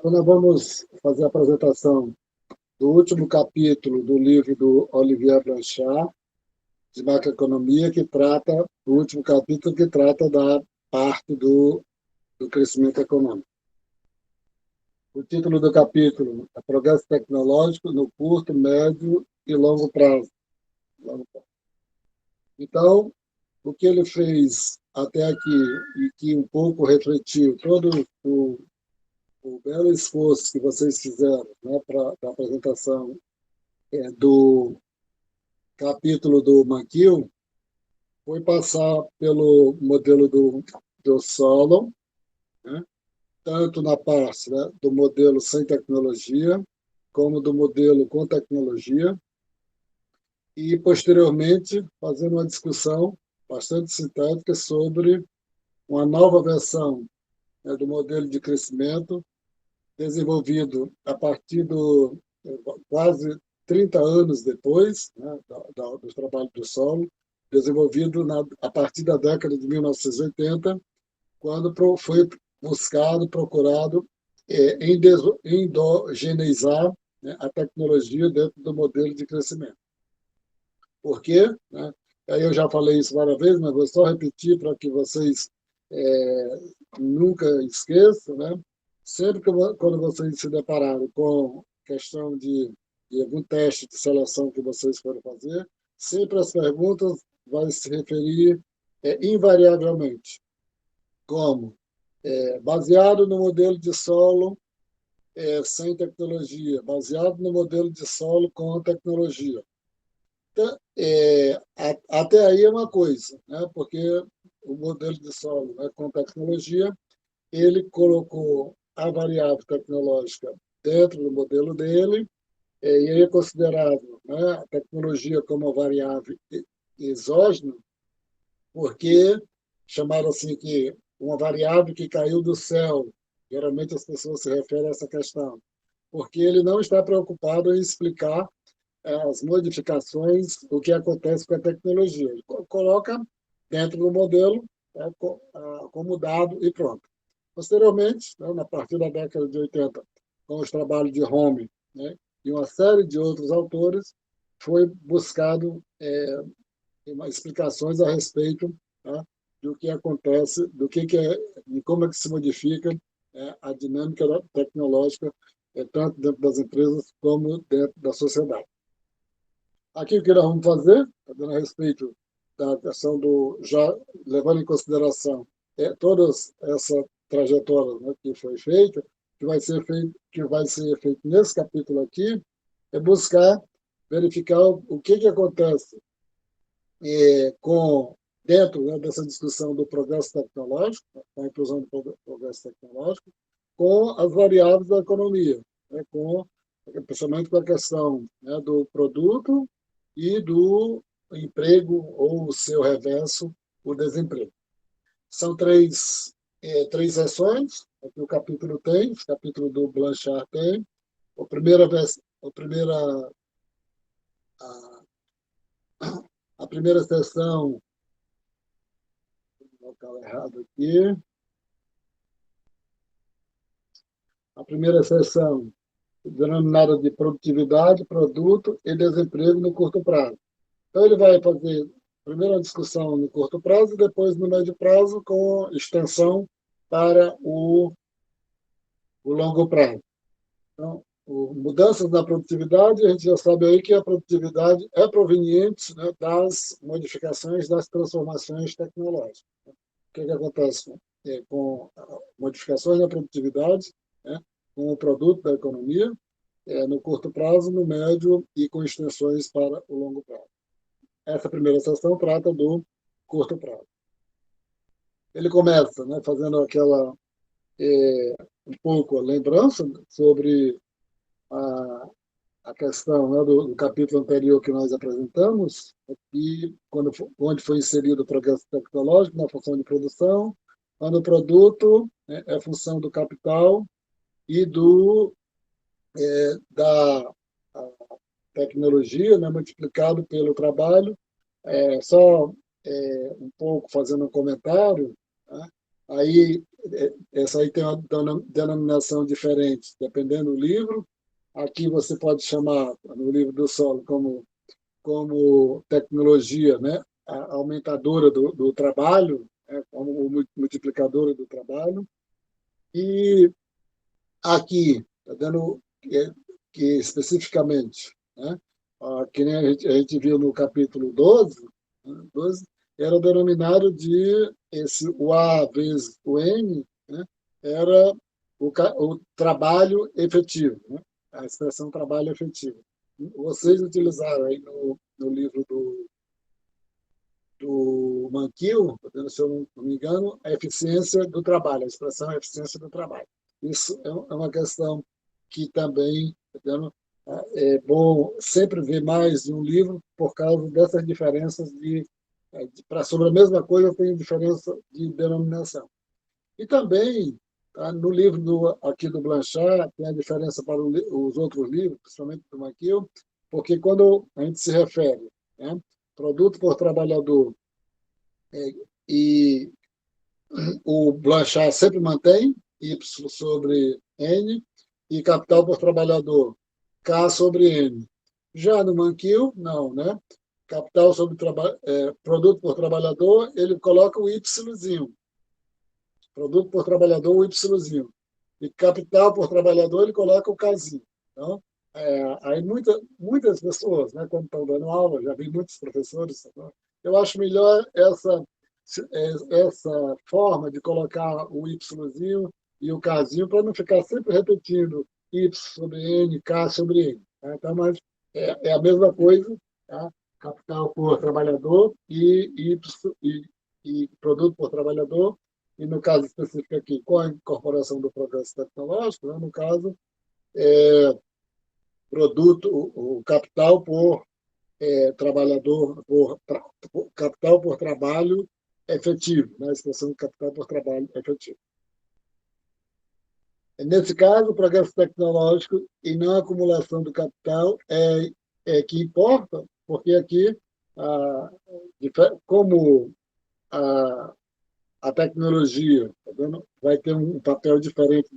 Então, nós vamos fazer a apresentação do último capítulo do livro do Olivier Blanchard, de macroeconomia, que trata, o último capítulo que trata da parte do crescimento econômico. O título do capítulo é Progresso Tecnológico no Curto, Médio e Longo Prazo. Então, o que ele fez até aqui, e que um pouco refletiu todo o belo esforço que vocês fizeram, né, para a apresentação do capítulo do McGill, foi passar pelo modelo do Solon, né, tanto na parte, né, do modelo sem tecnologia, como do modelo com tecnologia, e, posteriormente, fazendo uma discussão bastante sintética sobre uma nova versão, né, do modelo de crescimento, desenvolvido a partir quase 30 anos depois, né, do trabalho do Solon, desenvolvido a partir da década de 1980, quando foi buscado, procurado endogeneizar, né, a tecnologia dentro do modelo de crescimento. Por quê? Né? Aí eu já falei isso várias vezes, mas vou só repetir para que vocês nunca esqueçam, né? Sempre quando vocês se depararem com questão de algum teste de seleção que vocês forem fazer, sempre as perguntas vão se referir invariavelmente como baseado no modelo de solo sem tecnologia, baseado no modelo de solo com tecnologia. Então, até aí é uma coisa, né? Porque o modelo de solo, né, com tecnologia, ele colocou a variável tecnológica dentro do modelo dele, e aí é considerado, né, a tecnologia como uma variável exógena, porque chamaram assim que uma variável que caiu do céu, geralmente as pessoas se referem a essa questão, porque ele não está preocupado em explicar as modificações, o que acontece com a tecnologia. Ele coloca dentro do modelo, né, como dado e pronto. Posteriormente, né, na partir da década de 80, com os trabalhos de Home, né, e uma série de outros autores, foi buscado explicações a respeito, né, do que acontece, e como é que se modifica a dinâmica tecnológica, tanto dentro das empresas como dentro da sociedade. Aqui o que nós vamos fazer, a respeito da questão já levando em consideração toda essa trajetória, né, que foi feita, que vai ser feito nesse capítulo aqui, é buscar verificar o que acontece dentro, né, dessa discussão do progresso tecnológico, a inclusão do progresso tecnológico, com as variáveis da economia, né, principalmente com a questão, né, do produto e do emprego, ou o seu reverso, o desemprego. São três sessões que o capítulo tem, o capítulo do Blanchard tem. A primeira sessão, vou colocar errado aqui, a primeira sessão denominada de produtividade, produto e desemprego no curto prazo. Então, ele vai fazer primeiro a discussão no curto prazo e depois no médio prazo, com extensão para o longo prazo. Então, mudanças na produtividade, a gente já sabe aí que a produtividade é proveniente, né, das modificações, das transformações tecnológicas. O que acontece com modificações na produtividade, né, com o produto da economia, no curto prazo, no médio e com extensões para o longo prazo. Essa primeira sessão trata do curto prazo. Ele começa, né, fazendo aquela um pouco a lembrança sobre a questão, né, do capítulo anterior que nós apresentamos, e onde foi inserido o progresso tecnológico na função de produção, quando o produto, né, é função do capital e da tecnologia, né, multiplicado pelo trabalho. Só um pouco fazendo um comentário, né? Aí essa aí tem uma denominação diferente, dependendo do livro. Aqui você pode chamar, no livro do solo, como tecnologia, né? Aumentadora do trabalho, né? Como multiplicadora do trabalho. E aqui, está dando que especificamente, né? Que nem a gente viu no capítulo 12, né? 12 era denominado de o A vezes o N, né? Era o trabalho efetivo, né? A expressão trabalho efetivo. Vocês utilizaram aí no livro do Mankiw, se eu não me engano, a eficiência do trabalho, a expressão eficiência do trabalho. Isso é uma questão que também é bom sempre ver mais de um livro por causa dessas diferenças para sobre a mesma coisa tem diferença de denominação. E também, tá, no livro aqui do Blanchard, tem a diferença para os outros livros, principalmente do Mankiw, porque quando a gente se refere, né, produto por trabalhador, e o Blanchard sempre mantém Y sobre N e capital por trabalhador, K sobre N. Já no Mankiw, não, né? Capital sobre produto por trabalhador, ele coloca o Yzinho. Produto por trabalhador, o Yzinho. E capital por trabalhador, ele coloca o Kzinho. Então, aí muitas pessoas, né, quando estão dando aula, já vi muitos professores, eu acho melhor essa forma de colocar o Yzinho e o Kzinho para não ficar sempre repetindo Y sobre N, K sobre N. Tá? Então, mas é a mesma coisa, tá? Capital por trabalhador e produto por trabalhador, e no caso específico aqui, com a incorporação do progresso tecnológico, né? No caso, o capital por trabalhador, capital por trabalho efetivo, né? A expressão capital por trabalho efetivo. Nesse caso, o progresso tecnológico e não a acumulação do capital é que importa, porque aqui, como a tecnologia vai ter um papel diferente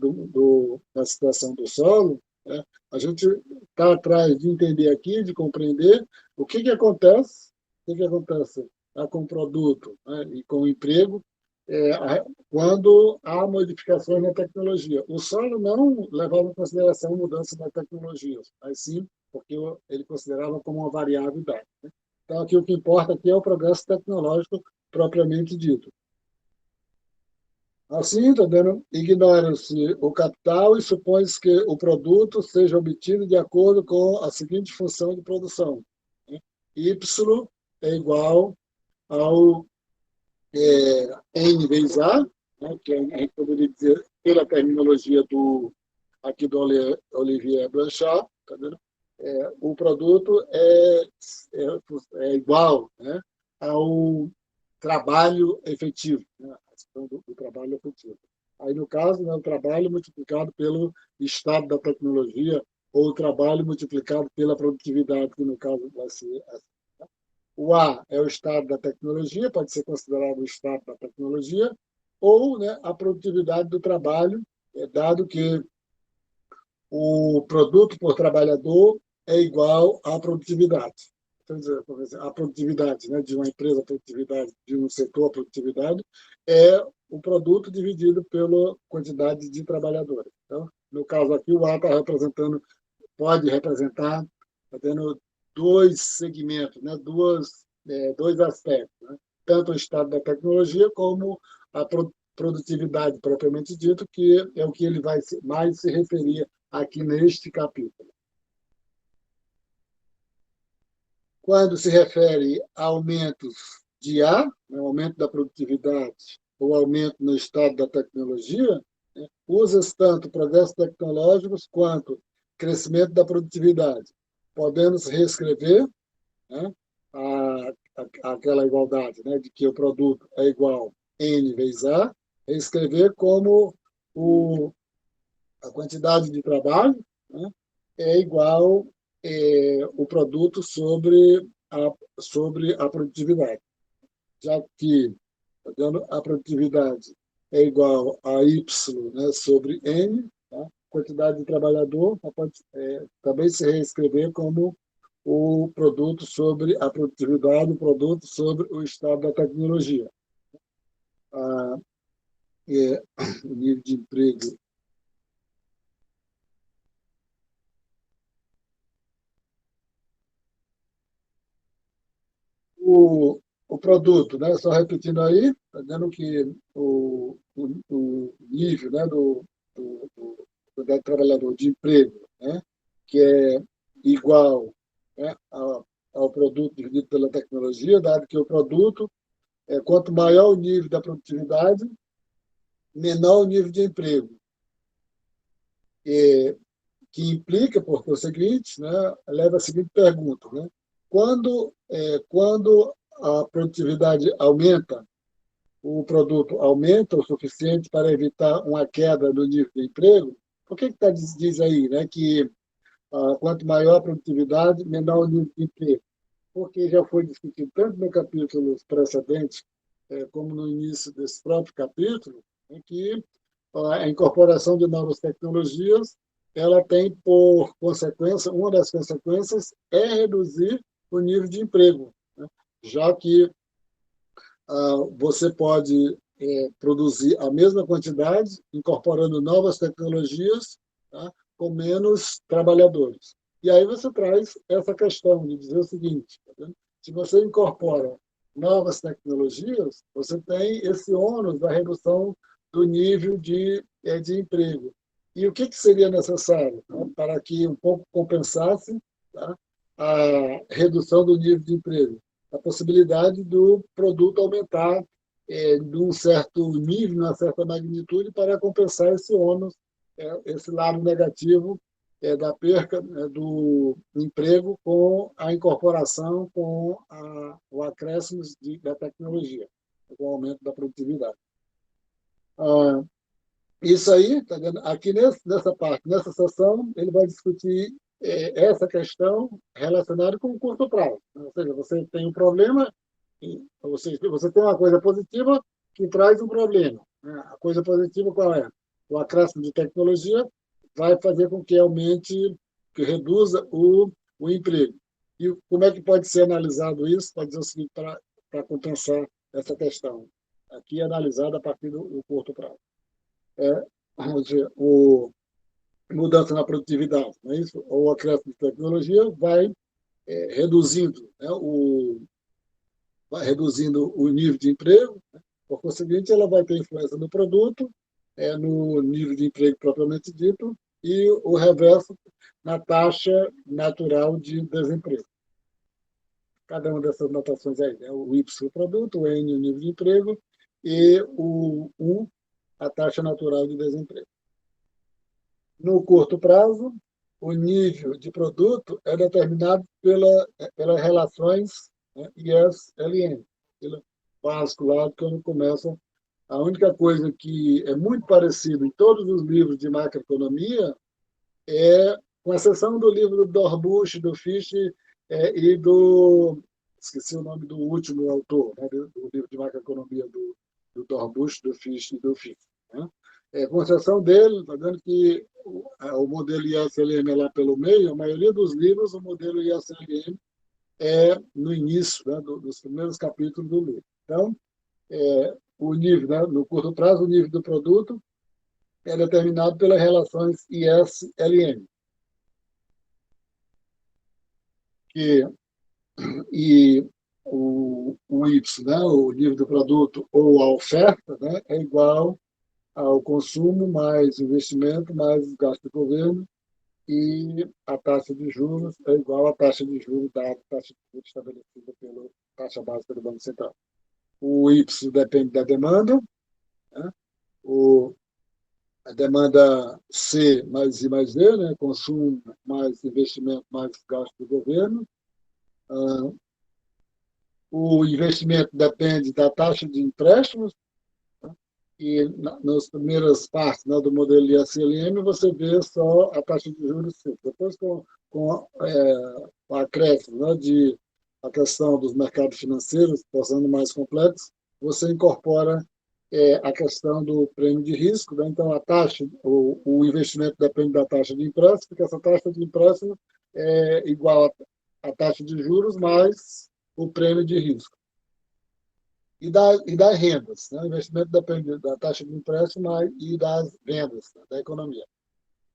da situação do solo, né? A gente está atrás de entender aqui, de compreender o que acontece, com o produto, né? E com o emprego, quando há modificações na tecnologia. O solo não levava em consideração mudança na tecnologia, mas sim porque ele considerava como uma variável. Né? Então, aqui o que importa aqui é o progresso tecnológico propriamente dito. Assim, ignora-se o capital e supõe-se que o produto seja obtido de acordo com a seguinte função de produção. Y é igual ao N vezes A, né, que a gente poderia dizer, pela terminologia aqui do Olivier Blanchard, tá vendo? O produto é igual, né, ao trabalho efetivo, né, a questão do trabalho efetivo. Aí, no caso, né, o trabalho multiplicado pelo estado da tecnologia ou o trabalho multiplicado pela produtividade, que no caso vai ser assim. O A é o estado da tecnologia, pode ser considerado o estado da tecnologia, ou, né, a produtividade do trabalho, dado que o produto por trabalhador é igual à produtividade. Quer dizer, a produtividade, né, de uma empresa, a produtividade de um setor, a produtividade, é o produto dividido pela quantidade de trabalhadores. Então, no caso aqui, o A pode representar, tá tendo dois segmentos, né, dois aspectos, né? Tanto o estado da tecnologia como a produtividade propriamente dito, que é o que ele vai mais se referir aqui neste capítulo. Quando se refere a aumentos de A, né, aumento da produtividade ou aumento no estado da tecnologia, né, usa-se tanto progressos tecnológicos quanto crescimento da produtividade. Podemos reescrever, né, aquela igualdade, né, de que o produto é igual N vezes A, reescrever como a quantidade de trabalho, né, é igual o produto sobre a produtividade, já que a produtividade é igual a Y, né, sobre N, tá? Quantidade de trabalhador pode também se reescrever como o produto sobre a produtividade, o produto sobre o estado da tecnologia. Ah, o nível de emprego. O produto, né? Só repetindo aí, está dizendo que o nível, né, do trabalhador de emprego, né, que é igual, né, ao produto dividido pela tecnologia, dado que o produto, quanto maior o nível da produtividade, menor o nível de emprego. E, que implica, por conseguinte, né, leva a seguinte pergunta, né? Quando a produtividade aumenta, o produto aumenta o suficiente para evitar uma queda no nível de emprego, por que diz aí, né, que quanto maior a produtividade, menor o nível de emprego? Porque já foi discutido tanto no capítulo precedente, como no início desse próprio capítulo, em que a incorporação de novas tecnologias, ela tem por consequência, uma das consequências é reduzir o nível de emprego, né? Já que você pode produzir a mesma quantidade, incorporando novas tecnologias, tá? Com menos trabalhadores. E aí você traz essa questão de dizer o seguinte, tá? Se você incorpora novas tecnologias, você tem esse ônus da redução do nível de emprego. E o que seria necessário, né, para que um pouco compensasse, tá, a redução do nível de emprego? A possibilidade do produto aumentar de um certo nível, uma certa magnitude, para compensar esse ônus, esse lado negativo da perca, né, do emprego com a incorporação, com o acréscimo da tecnologia, com o aumento da produtividade. Ah, isso aí, tá vendo? Aqui nessa parte, nessa sessão, ele vai discutir essa questão relacionada com o curto prazo. Ou seja, você tem um problema, você tem uma coisa positiva que traz um problema, né? A coisa positiva qual é? O acréscimo de tecnologia vai fazer com que aumente, que reduza o emprego. E como é que pode ser analisado isso? Pode dizer o seguinte, para compensar essa questão. Aqui é analisado a partir do curto prazo. Vamos dizer, mudança na produtividade, não é isso? Ou o acréscimo de tecnologia reduzindo, né, vai reduzindo o nível de emprego, né? Por conseguinte, ela vai ter influência no produto, no nível de emprego propriamente dito, e o reverso na taxa natural de desemprego. Cada uma dessas notações aí, né? O Y, o produto, o N, o nível de emprego, e o U, a taxa natural de desemprego. No curto prazo, o nível de produto é determinado pelas relações, né, IS-LN, pelo básico lá, quando começa. A única coisa que é muito parecida em todos os livros de macroeconomia com exceção do livro do Dorbush, do Fish e do... Esqueci o nome do último autor, né, do livro de macroeconomia do Dorbush, do Fish e do Fish. Né? Com exceção dele, está vendo que o modelo ISLM é lá pelo meio, a maioria dos livros, o modelo ISLM é no início, né, dos primeiros capítulos do livro. Então, o nível, né, no curto prazo, o nível do produto é determinado pelas relações IS-LM, que e o Y, né, o nível do produto ou a oferta, né, é igual ao consumo mais investimento mais gasto do governo e a taxa de juros é igual à taxa de juros da taxa de juros estabelecida pela taxa básica do Banco Central. O Y depende da demanda, né, a demanda C mais I mais D, né, consumo mais investimento mais gasto do governo. O investimento depende da taxa de empréstimos, tá? E nas primeiras partes, né, do modelo ISLM, você vê só a taxa de juros simples. Depois, com o acréscimo, né, de a questão dos mercados financeiros, tornando mais complexo, você incorpora a questão do prêmio de risco, né? Então, a taxa, o investimento depende da taxa de empréstimo, porque essa taxa de empréstimo é igual à taxa de juros mais o prêmio de risco. E das rendas, né? O investimento depende da taxa de empréstimo e das vendas, né, da economia.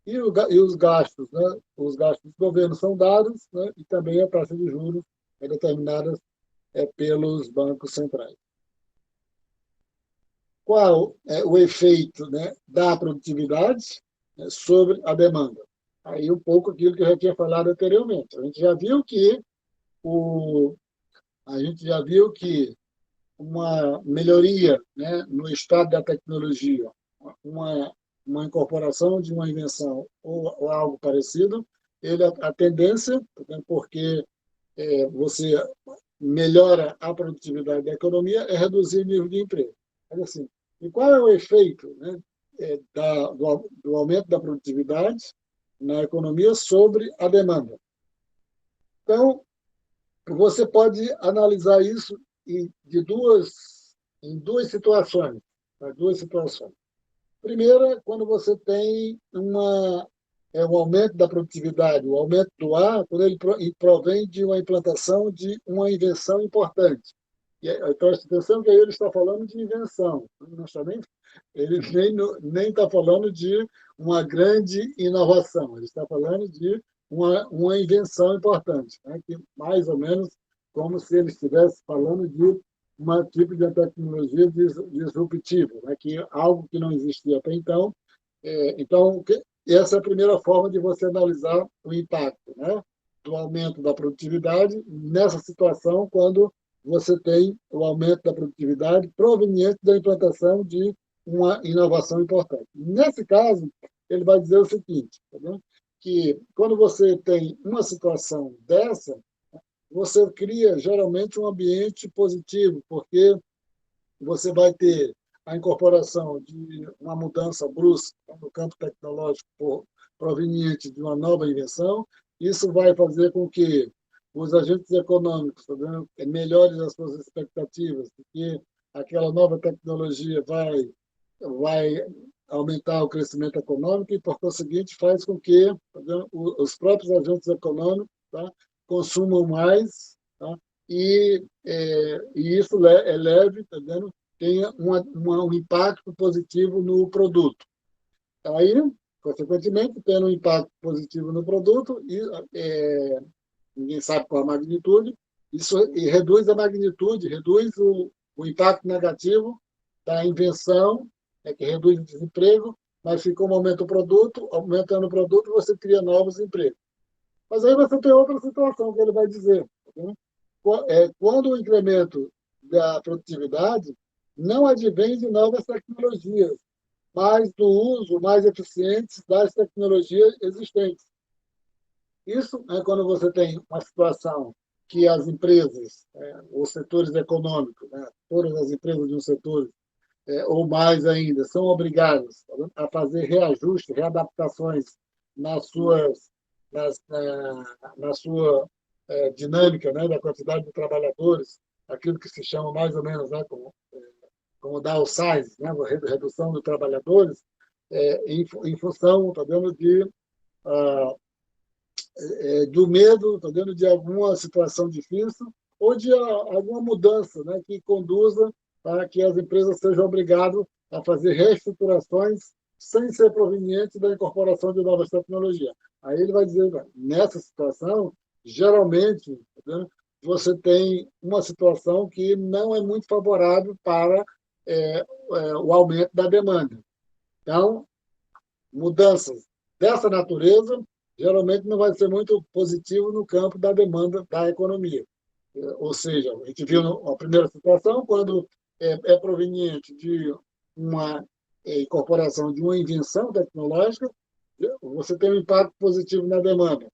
E os gastos, né? Os gastos do governo são dados, né? E também a taxa de juros é determinada pelos bancos centrais. Qual é o efeito, né, da produtividade, né, sobre a demanda? Aí um pouco aquilo que eu já tinha falado anteriormente. O, a gente já viu que uma melhoria, né, no estado da tecnologia, uma, uma incorporação de uma invenção ou algo parecido, a tendência, né, porque você melhora a produtividade da economia, é reduzir o nível de emprego. Mas, assim, e qual é o efeito, né, do aumento da produtividade na economia sobre a demanda? Então, você pode analisar isso em duas situações. Né, duas situações. Primeira, quando você tem um aumento da produtividade, o aumento do ar, quando ele provém de uma implantação de uma invenção importante. Preste atenção que aí ele está falando de invenção, não está ele nem está falando de uma grande inovação, ele está falando de uma invenção importante, né? Que mais ou menos como se ele estivesse falando de um tipo de tecnologia disruptiva, né? Que algo que não existia até então. Então, essa é a primeira forma de você analisar o impacto, né, do aumento da produtividade nessa situação, quando você tem o aumento da produtividade proveniente da implantação de uma inovação importante. Nesse caso, ele vai dizer o seguinte, tá bem? Que quando você tem uma situação dessa, você cria geralmente um ambiente positivo, porque você vai ter a incorporação de uma mudança brusca no campo tecnológico proveniente de uma nova invenção. Isso vai fazer com que os agentes econômicos, tá vendo, melhorem as suas expectativas, porque aquela nova tecnologia vai aumentar o crescimento econômico e, por conseguinte, faz com que, tá vendo, os próprios agentes econômicos, tá, consumam mais, tá, e isso eleve, tá vendo, tenha um impacto positivo no produto. Aí, consequentemente, tendo um impacto positivo no produto, ninguém sabe qual a magnitude, isso e reduz a magnitude, reduz o impacto negativo da invenção, que reduz o desemprego, mas se como aumenta o produto, aumentando o produto, você cria novos empregos. Mas aí você tem outra situação que ele vai dizer, né? Quando o incremento da produtividade não advém de novas tecnologias, mas do uso mais eficiente das tecnologias existentes. Isso é quando você tem uma situação que as empresas, os setores econômicos, né, todas as empresas de um setor, ou mais ainda, são obrigadas a fazer reajustes, readaptações nas suas, na sua dinâmica, né, da quantidade de trabalhadores, aquilo que se chama mais ou menos, né, como downsize, né, redução de trabalhadores, em função, tá vendo, do medo, tá vendo, de alguma situação difícil ou de alguma mudança, né, que conduza para que as empresas sejam obrigadas a fazer reestruturações sem ser provenientes da incorporação de novas tecnologias. Aí ele vai dizer, nessa situação, geralmente, tá vendo, você tem uma situação que não é muito favorável para o aumento da demanda. Então, mudanças dessa natureza geralmente não vai ser muito positivo no campo da demanda da economia. Ou seja, a gente viu a primeira situação, quando é proveniente de uma incorporação de uma invenção tecnológica, você tem um impacto positivo na demanda.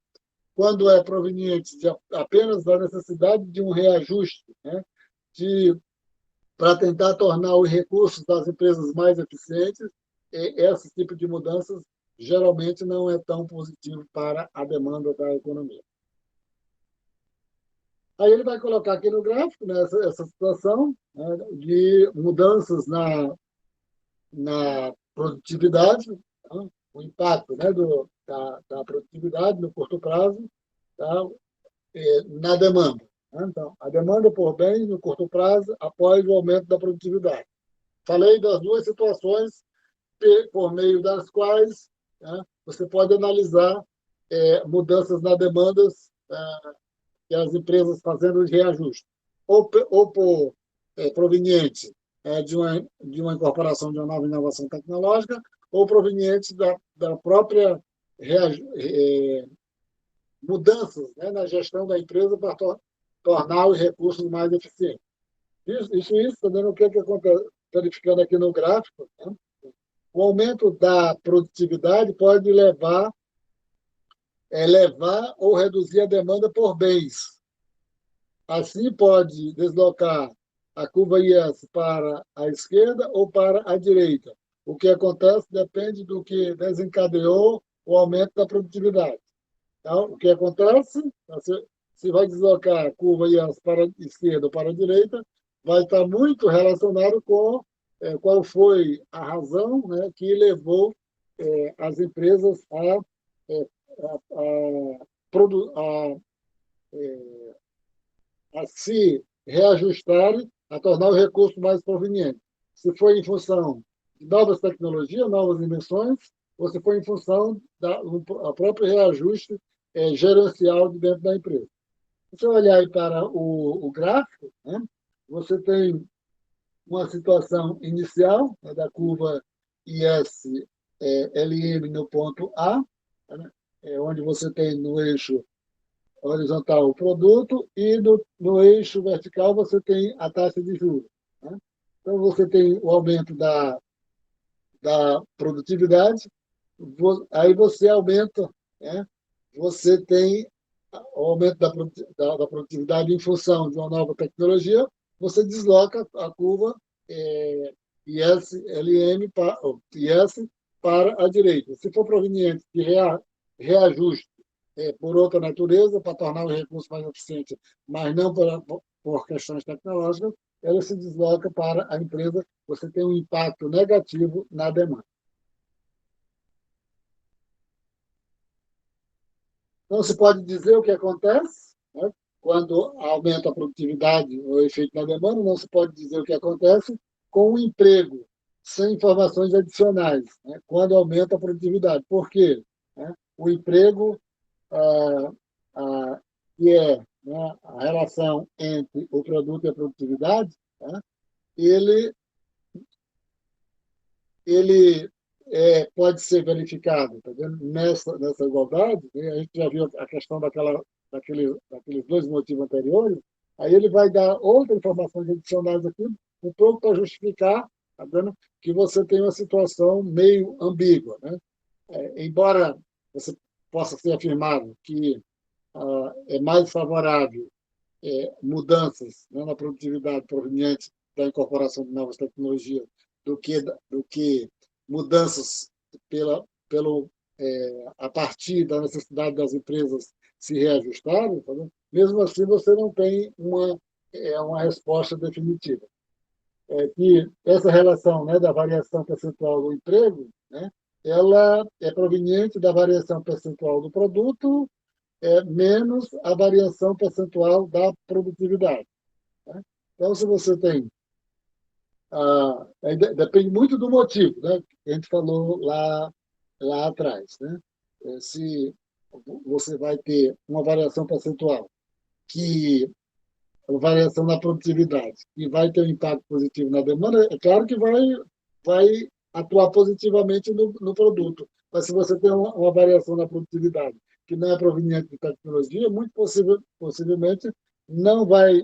Quando é proveniente apenas da necessidade de um reajuste, né, para tentar tornar os recursos das empresas mais eficientes, esse tipo de mudanças geralmente não é tão positivo para a demanda da economia. Aí ele vai colocar aqui no gráfico, né, essa situação, né, de mudanças na produtividade, tá? O impacto, né, da produtividade no curto prazo, tá? Na demanda. Né? Então, a demanda por bens no curto prazo após o aumento da produtividade. Falei das duas situações por meio das quais, né, você pode analisar mudanças na demandas que as empresas fazendo de reajuste, ou por proveniente de uma incorporação de uma nova inovação tecnológica, ou proveniente da própria mudanças, né, na gestão da empresa para tornar os recursos mais eficientes. Está dando o que acontece, verificando aqui no gráfico, né? O aumento da produtividade pode levar ou reduzir a demanda por bens. Assim, pode deslocar a curva IS para a esquerda ou para a direita. O que acontece depende do que desencadeou o aumento da produtividade. Então, o que acontece? Se vai deslocar a curva IS para a esquerda ou para a direita, vai estar muito relacionado com qual foi a razão, né, que levou as empresas a, a se reajustarem, a tornar o recurso mais proveniente. Se foi em função de novas tecnologias, novas invenções, ou se foi em função do próprio reajuste gerencial de dentro da empresa. Se você olhar aí para o gráfico, né, você tem uma situação inicial, né, da curva ISLM no ponto A, né, onde você tem no eixo horizontal o produto e no eixo vertical você tem a taxa de juros. Né? Então, você tem o aumento da produtividade, aí você aumenta, né? Você tem o aumento da produtividade em função de uma nova tecnologia, você desloca a curva ISLM IS para a direita. Se for proveniente de reajuste por outra natureza, para tornar o recurso mais eficiente, mas não por questões tecnológicas, ela se desloca para a empresa, você tem um impacto negativo na demanda. Não se pode dizer o que acontece, né? Quando aumenta a produtividade, o efeito na demanda, não se pode dizer o que acontece com o emprego, sem informações adicionais, né? Quando aumenta a produtividade. Por quê? Né? O emprego, ah, que é, né, a relação entre o produto e a produtividade, né? ele, ele pode ser verificado, tá vendo? Nessa igualdade, né? A gente já viu a questão daqueles dois motivos anteriores, aí ele vai dar outras informações adicionais aqui, um pouco para justificar, tá vendo? Que você tem uma situação meio ambígua. Né? Embora você possa ser afirmado que é mais favorável mudanças, né, na produtividade provenientes da incorporação de novas tecnologias do que mudanças a partir da necessidade das empresas se reajustarem, tá, mesmo assim você não tem uma resposta definitiva. Que essa relação, né, da variação percentual do emprego, né, ela é proveniente da variação percentual do produto menos a variação percentual da produtividade. Né? Então, se você tem depende muito do motivo, né? Que a gente falou lá atrás. Né? Se você vai ter uma variação percentual, que a variação na produtividade, que vai ter um impacto positivo na demanda, é claro que vai atuar positivamente no produto. Mas se você tem uma variação na produtividade que não é proveniente de tecnologia, muito possivelmente não vai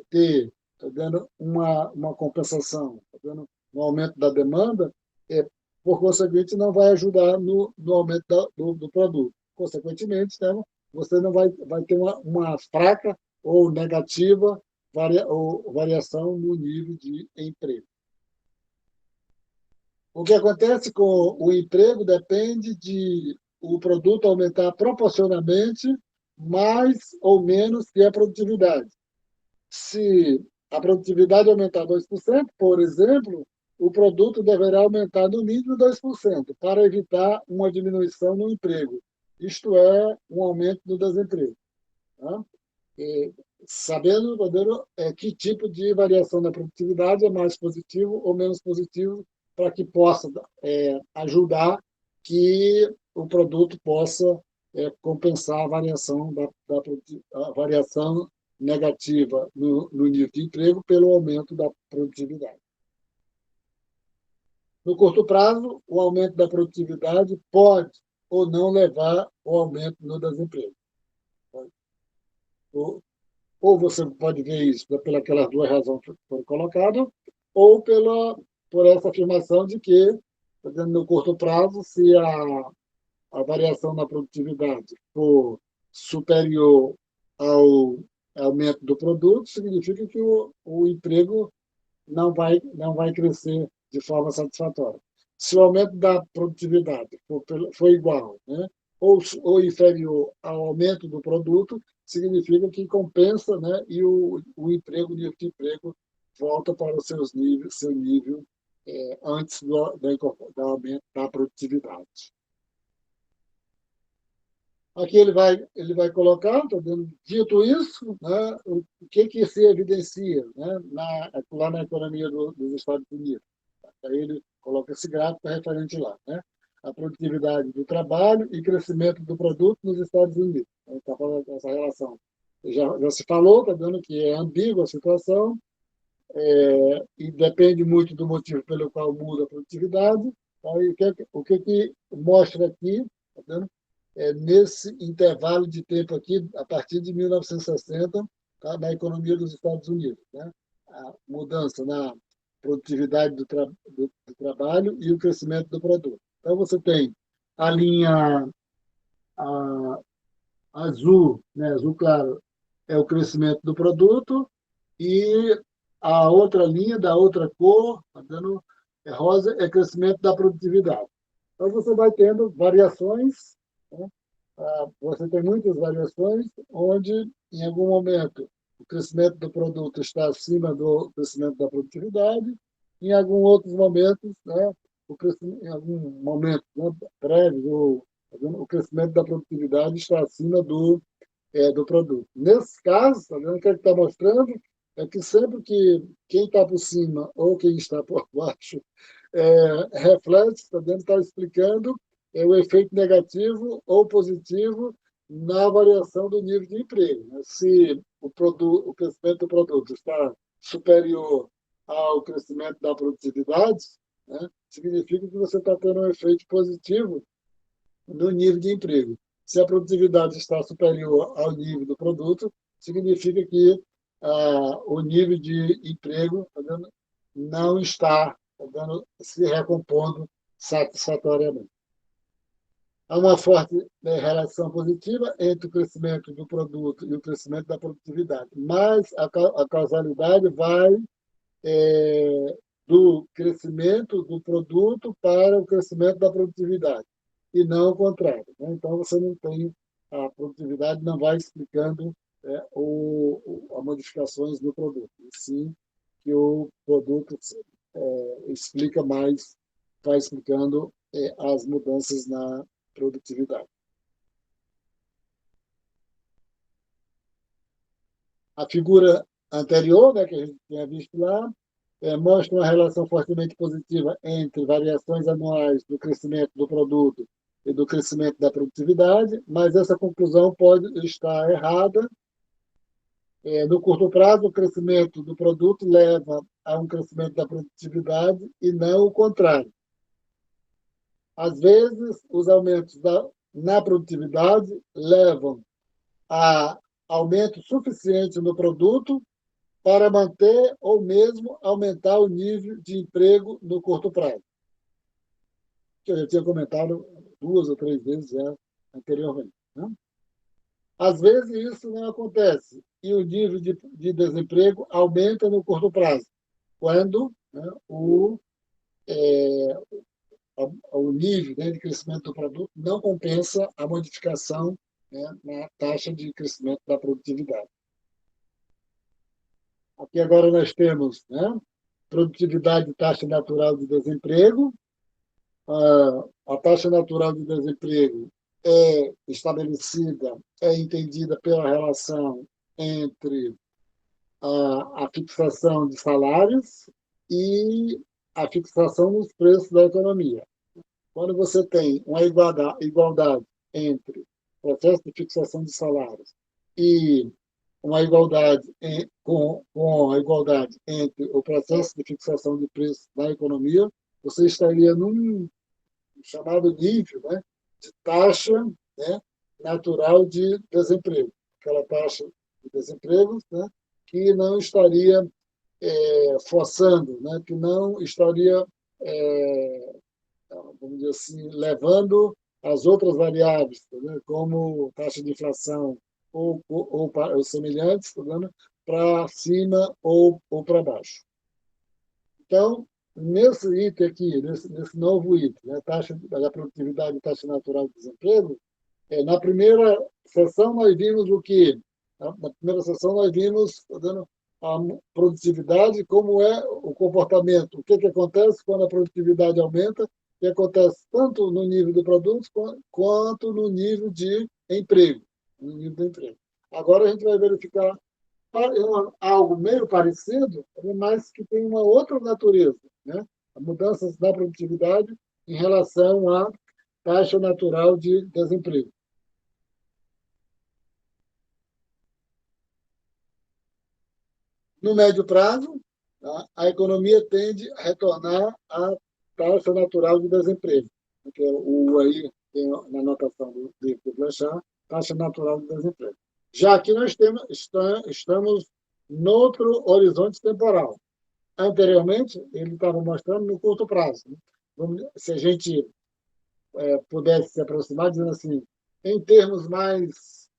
ter, tá vendo, uma compensação, tá vendo, um aumento da demanda, por conseguinte, não vai ajudar no aumento do produto. Consequentemente, né, você não vai ter uma fraca ou negativa ou variação no nível de emprego. O que acontece com o emprego depende de o produto aumentar proporcionalmente mais ou menos que a produtividade. Se a produtividade aumentar 2%, por exemplo, o produto deverá aumentar no mínimo 2% para evitar uma diminuição no emprego, isto é, um aumento do desemprego. Tá? E, sabendo, Bandeira, que tipo de variação da produtividade é mais positivo ou menos positivo para que possa ajudar que o produto possa compensar a variação a variação negativa no nível de emprego pelo aumento da produtividade. No curto prazo, o aumento da produtividade pode ou não levar ao aumento no desemprego. Ou você pode ver isso pelas duas razões que foram colocadas, ou por essa afirmação de que, no curto prazo, se a variação na produtividade for superior ao aumento do produto, significa que o emprego não vai crescer de forma satisfatória. Se o aumento da produtividade for igual, né, ou inferior ao aumento do produto, significa que compensa, né, e o emprego, o nível de emprego, volta para o seu nível antes do aumento da produtividade. Aqui ele vai colocar, dito isso, né, o que se evidencia, né, lá na economia dos Estados Unidos. Aí ele coloca esse gráfico referente lá, né? A produtividade do trabalho e crescimento do produto nos Estados Unidos. Está falando dessa relação. Já se falou, está dando que é ambígua a situação, e depende muito do motivo pelo qual muda a produtividade. Aí, o que mostra aqui, tá vendo? Nesse intervalo de tempo aqui, a partir de 1960, tá, na economia dos Estados Unidos, né? A mudança na produtividade do trabalho e o crescimento do produto. Então, você tem a linha a, azul, né, azul claro, é o crescimento do produto, e a outra linha da outra cor, tá vendo? Rosa, é crescimento da produtividade. Então, você vai tendo variações, né? Você tem muitas variações, onde, em algum momento, o crescimento do produto está acima do crescimento da produtividade, em alguns outros momentos, né, em algum momento, né, prévio, o crescimento da produtividade está acima do produto. Nesse caso, tá vendo, o que ele está mostrando é que sempre que quem está por cima ou quem está por baixo reflete, está explicando o efeito negativo ou positivo na variação do nível de emprego. Né? Se o crescimento do produto está superior ao crescimento da produtividade, né, significa que você está tendo um efeito positivo no nível de emprego. Se a produtividade está superior ao nível do produto, significa que o nível de emprego, tá vendo, não está, tá vendo, se recompondo satisfatoriamente. Há uma forte relação positiva entre o crescimento do produto e o crescimento da produtividade, mas a causalidade vai do crescimento do produto para o crescimento da produtividade, e não o contrário. Né? Então, você não tem a produtividade, não vai explicando as modificações no produto, e sim que o produto explica mais, vai explicando as mudanças na produtividade. A figura anterior, né, que a gente tinha visto lá, mostra uma relação fortemente positiva entre variações anuais do crescimento do produto e do crescimento da produtividade, mas essa conclusão pode estar errada. No curto prazo, o crescimento do produto leva a um crescimento da produtividade e não o contrário. Às vezes, os aumentos na produtividade levam a aumento suficiente no produto para manter ou mesmo aumentar o nível de emprego no curto prazo, que eu já tinha comentado 2 ou 3 vezes já anteriormente. Né? Às vezes isso não acontece e o nível de desemprego aumenta no curto prazo, quando, né, o nível, né, de crescimento do produto não compensa a modificação, né, na taxa de crescimento da produtividade. Aqui agora nós temos, né, produtividade e taxa natural de desemprego. A taxa natural de desemprego é estabelecida, é entendida pela relação entre a fixação de salários e a fixação dos preços da economia. Quando você tem uma igualdade entre o processo de fixação de salários e uma igualdade com a igualdade entre o processo de fixação de preços da economia, você estaria num chamado nível, né, de taxa, né, natural de desemprego, aquela taxa de desemprego, né, que não estaria forçando, né, que não estaria, vamos dizer assim, levando as outras variáveis, né, como taxa de inflação ou semelhantes, né, para cima ou para baixo. Então, nesse item aqui, nesse novo item, né, taxa da produtividade e taxa natural de desemprego, na primeira sessão nós vimos o que? Na primeira sessão nós vimos a produtividade, como é o comportamento, o que acontece quando a produtividade aumenta, o que acontece tanto no nível do produto quanto no nível de emprego. No nível do emprego. Agora a gente vai verificar algo meio parecido, mas que tem uma outra natureza, né? Mudanças da produtividade em relação à taxa natural de desemprego. No médio prazo, tá, a economia tende a retornar à taxa natural de desemprego, que é o aí tem na anotação do Blanchard, taxa natural de desemprego. Já aqui nós estamos noutro horizonte temporal. Anteriormente, ele estava mostrando no curto prazo. Né? Se a gente pudesse se aproximar, dizendo assim, em termos mais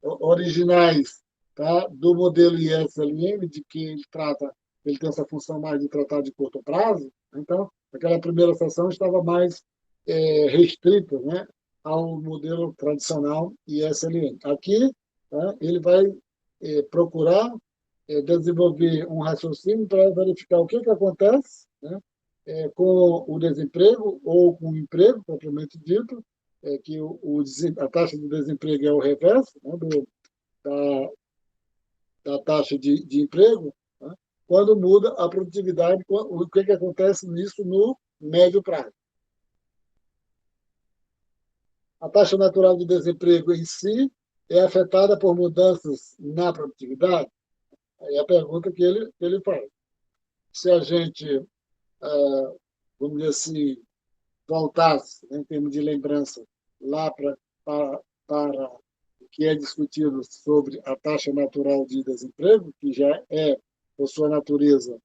originais, tá, do modelo ISLM, de que ele tem essa função mais de tratar de curto prazo, então, aquela primeira sessão estava mais restrita, né, ao modelo tradicional ISLM. Aqui, tá, ele vai procurar desenvolver um raciocínio para verificar o que acontece, né, com o desemprego ou com o emprego, propriamente dito, que a taxa de desemprego é o reverso, né, da, da taxa de emprego, né, quando muda a produtividade, o que acontece nisso no médio prazo. A taxa natural de desemprego em si é afetada por mudanças na produtividade? É a pergunta que ele faz. Se a gente, vamos dizer assim, voltasse, né, em termos de lembrança, lá para o que é discutido sobre a taxa natural de desemprego, que já é, por sua natureza,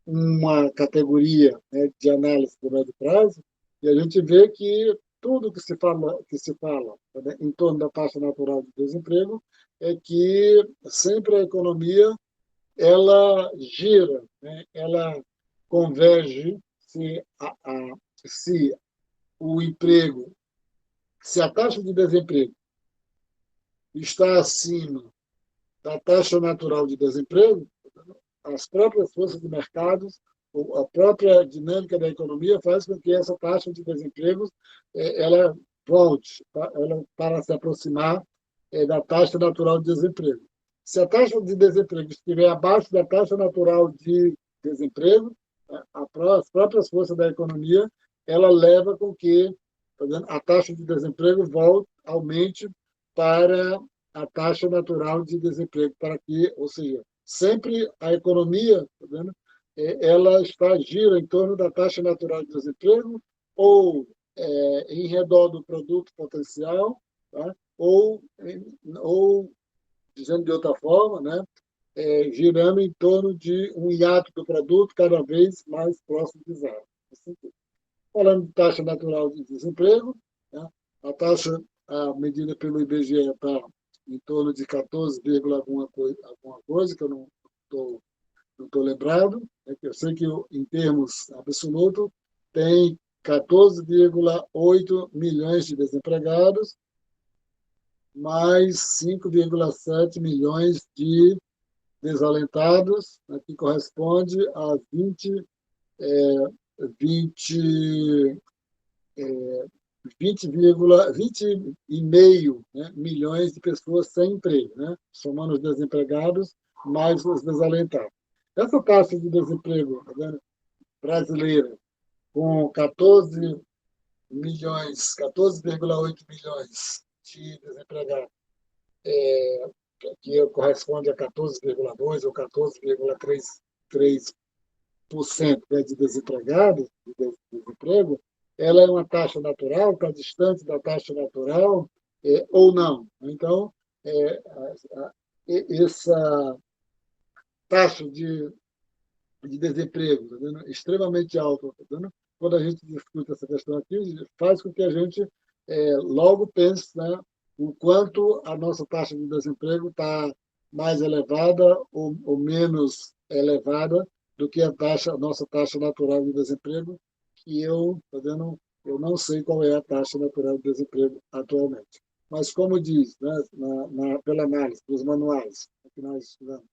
uma categoria, né, de análise do médio prazo, e a gente vê que tudo que se fala, né, em torno da taxa natural de desemprego é que sempre a economia ela gira, né, ela converge se o emprego, se a taxa de desemprego está acima da taxa natural de desemprego, as próprias forças de mercado, a própria dinâmica da economia faz com que essa taxa de desemprego ela volte ela para se aproximar da taxa natural de desemprego. Se a taxa de desemprego estiver abaixo da taxa natural de desemprego, as próprias forças da economia ela leva com que a taxa de desemprego aumente para a taxa natural de desemprego, para que, ou seja, sempre a economia, tá vendo? Ela gira em torno da taxa natural de desemprego ou em redor do produto potencial, tá? Ou, dizendo de outra forma, né? Girando em torno de um hiato do produto cada vez mais próximo de zero. Falando de taxa natural de desemprego, né? A taxa medida pelo IBGE está em torno de 14, alguma coisa, que eu não estou lembrado. Eu sei que, em termos absolutos, tem 14,8 milhões de desempregados, mais 5,7 milhões de desalentados, né, que corresponde a 20, 20,5, né, milhões de pessoas sem emprego, né, somando os desempregados mais os desalentados. Essa taxa de desemprego, tá vendo, brasileira, com 14,8 milhões de desempregados, que corresponde a 14,2 ou 14,3% né, de desempregados, de desemprego, ela é uma taxa natural, está distante da taxa natural ou não. Então, é, essa taxa de desemprego tá vendo? Extremamente alta, tá vendo? Quando a gente discute essa questão aqui, faz com que a gente logo pense, né, o quanto a nossa taxa de desemprego está mais elevada ou menos elevada do que a nossa taxa natural de desemprego, que tá vendo? Eu não sei qual é a taxa natural de desemprego atualmente. Mas, como diz, né, pela análise dos manuais que nós estudamos,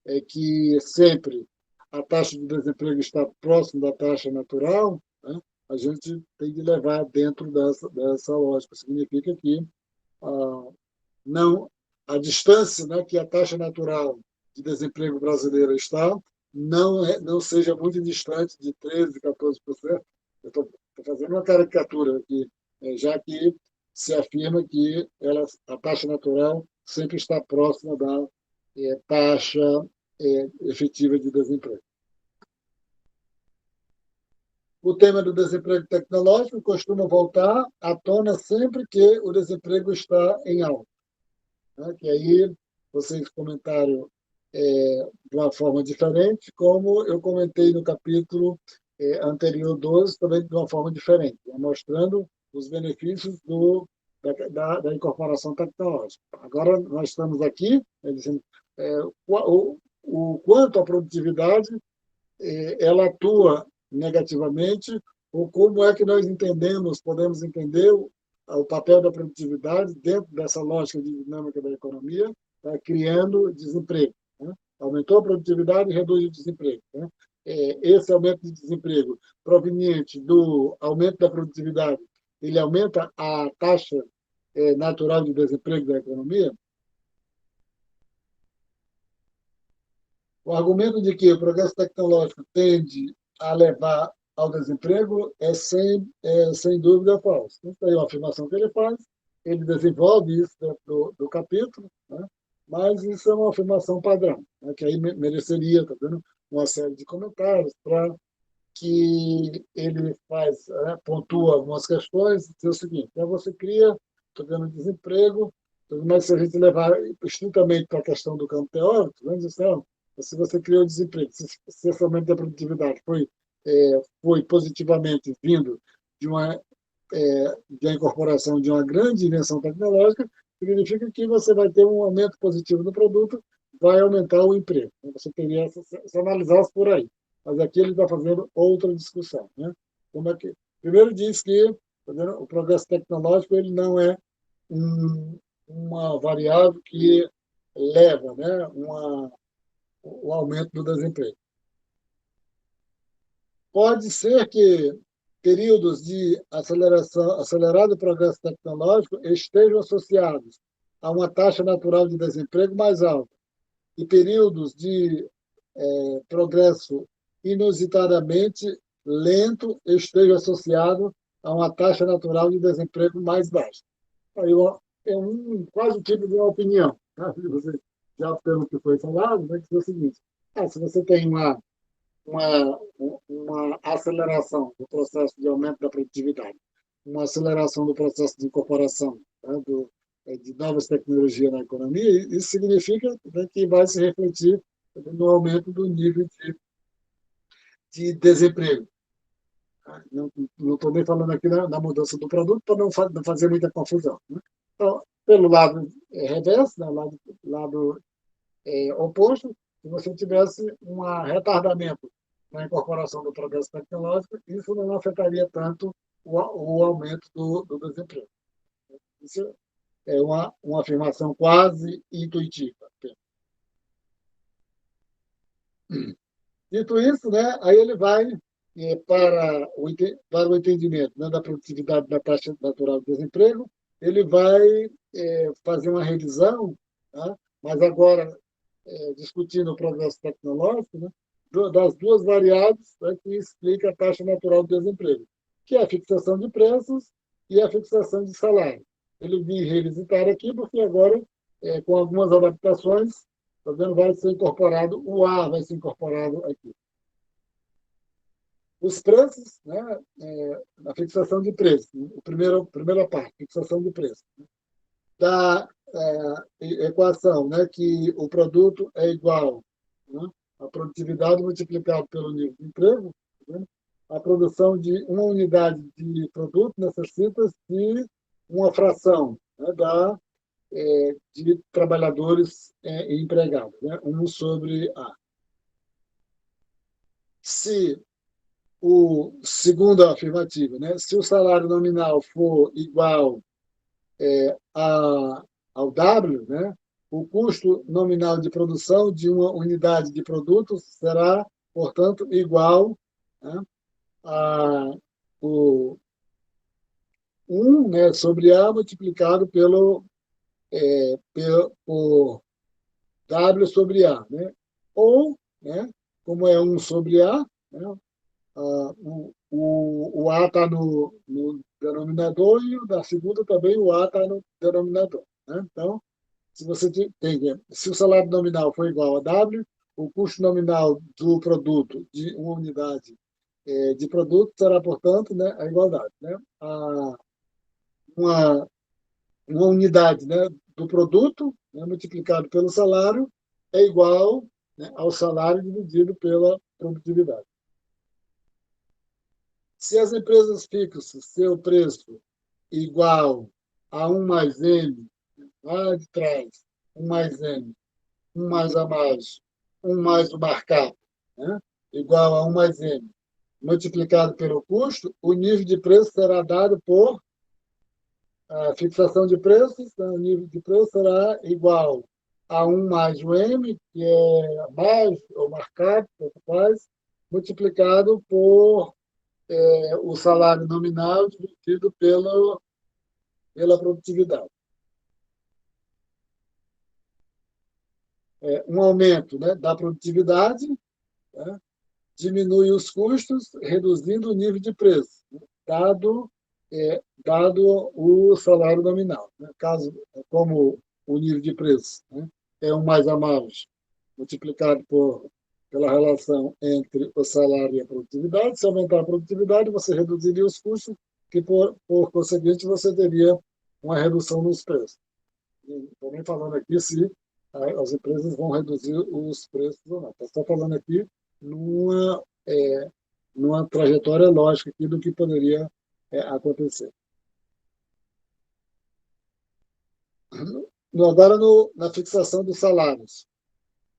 é que sempre a taxa de desemprego está próximo da taxa natural, né, a gente tem de levar dentro dessa lógica. Significa que não a distância, né, que a taxa natural de desemprego brasileira está não seja muito distante de 13%, 14%. Eu estou fazendo uma caricatura aqui, já que se afirma que a taxa natural sempre está próxima da taxa efetiva de desemprego. O tema do desemprego tecnológico costuma voltar à tona sempre que o desemprego está em alta, né? Que aí vocês comentaram de uma forma diferente, como eu comentei no capítulo anterior 12, também de uma forma diferente, né? Mostrando os benefícios da incorporação tecnológica. Agora, nós estamos aqui dizendo o quanto a produtividade ela atua negativamente, ou como é que nós podemos entender o papel da produtividade dentro dessa lógica de dinâmica da economia, tá, criando desemprego. Né? Aumentou a produtividade e reduz o desemprego. Né? Esse aumento de desemprego proveniente do aumento da produtividade, ele aumenta a taxa natural de desemprego da economia. O argumento de que o progresso tecnológico tende a levar ao desemprego sem dúvida falso. Então, é uma afirmação que ele faz, ele desenvolve isso dentro do capítulo, né? Mas isso é uma afirmação padrão, né? Que aí mereceria, tá vendo, uma série de comentários para que ele pontua algumas questões, diz o seguinte: então você cria, estou vendo desemprego, mas se a gente levar estritamente para a questão do campo teórico, vamos dizer assim, se você criou desemprego, se esse aumento da produtividade foi positivamente vindo de de uma incorporação de uma grande invenção tecnológica, significa que você vai ter um aumento positivo no produto, vai aumentar o emprego. Você teria se analisasse por aí. Mas aqui ele está fazendo outra discussão. Né? Como é que... Primeiro diz que o progresso tecnológico ele não é uma variável que leva, né, o aumento do desemprego. Pode ser que períodos de acelerado progresso tecnológico estejam associados a uma taxa natural de desemprego mais alta e períodos de progresso inusitadamente lento estejam associados a uma taxa natural de desemprego mais baixa. Aí é quase o tipo de uma opinião. Tá? Você, já pelo que foi falado, vai dizer o seguinte: se você tem uma, uma aceleração do processo de aumento da produtividade, uma aceleração do processo de incorporação, tá, de novas tecnologias na economia, isso significa, né, que vai se refletir no aumento do nível de desemprego. Não estou nem falando aqui da mudança do produto para não fazer muita confusão. Né? Então, pelo lado reverso, né, lado oposto, se você tivesse um retardamento na incorporação do progresso tecnológico, isso não afetaria tanto o aumento do desemprego. Isso é uma afirmação quase intuitiva. Dito isso, né, aí ele vai para o entendimento, né, da produtividade da taxa natural de desemprego, ele vai fazer uma revisão, tá? Mas agora discutindo o progresso tecnológico, né, das duas variáveis, né, que explica a taxa natural de desemprego, que é a fixação de preços e a fixação de salário. Ele vem revisitar aqui porque agora, com algumas adaptações, tá vendo, vai ser incorporado, o A vai ser incorporado aqui. Os preços, né, a fixação de preço, primeira parte, fixação de preço. Da equação, né, que o produto é igual, né, a produtividade multiplicado pelo nível de emprego, né, a produção de uma unidade de produto necessita de uma fração, né, de trabalhadores e empregados, né, 1/A. Se o segundo afirmativa, né, se o salário nominal for igual a, ao W, né, o custo nominal de produção de uma unidade de produto será, portanto, igual, né, a o 1, né, sobre A multiplicado por W sobre A. Né? Ou, né, como é 1/A, né, o A está no denominador e o da segunda também o A está no denominador. Né? Então, se o salário nominal for igual a W, o custo nominal do produto de uma unidade de produto será, portanto, né, a igualdade. Né? Uma, uma unidade, né, do produto, né, multiplicado pelo salário é igual, né, ao salário dividido pela produtividade. Se as empresas fixam seu preço igual a 1 mais M, lá de trás, 1 mais M, 1 mais a mais, 1 mais o markup, né, igual a 1 mais M, multiplicado pelo custo, o nível de preço será dado por a fixação de preços, então o nível de preço será igual a 1 mais o M, que é mais ou markup, tanto faz, multiplicado por o salário nominal dividido pela produtividade. Um aumento, né, da produtividade, né, diminui os custos, reduzindo o nível de preço, né, dado o salário nominal. Né? Caso, como o nível de preço, né, é 1 mais a mais, multiplicado pela relação entre o salário e a produtividade. Se aumentar a produtividade, você reduziria os custos, que, por conseguinte, você teria uma redução nos preços. Estou nem falando aqui se as empresas vão reduzir os preços ou não. Estou falando aqui numa, numa trajetória lógica aqui do que poderia acontecer. Agora, na fixação dos salários.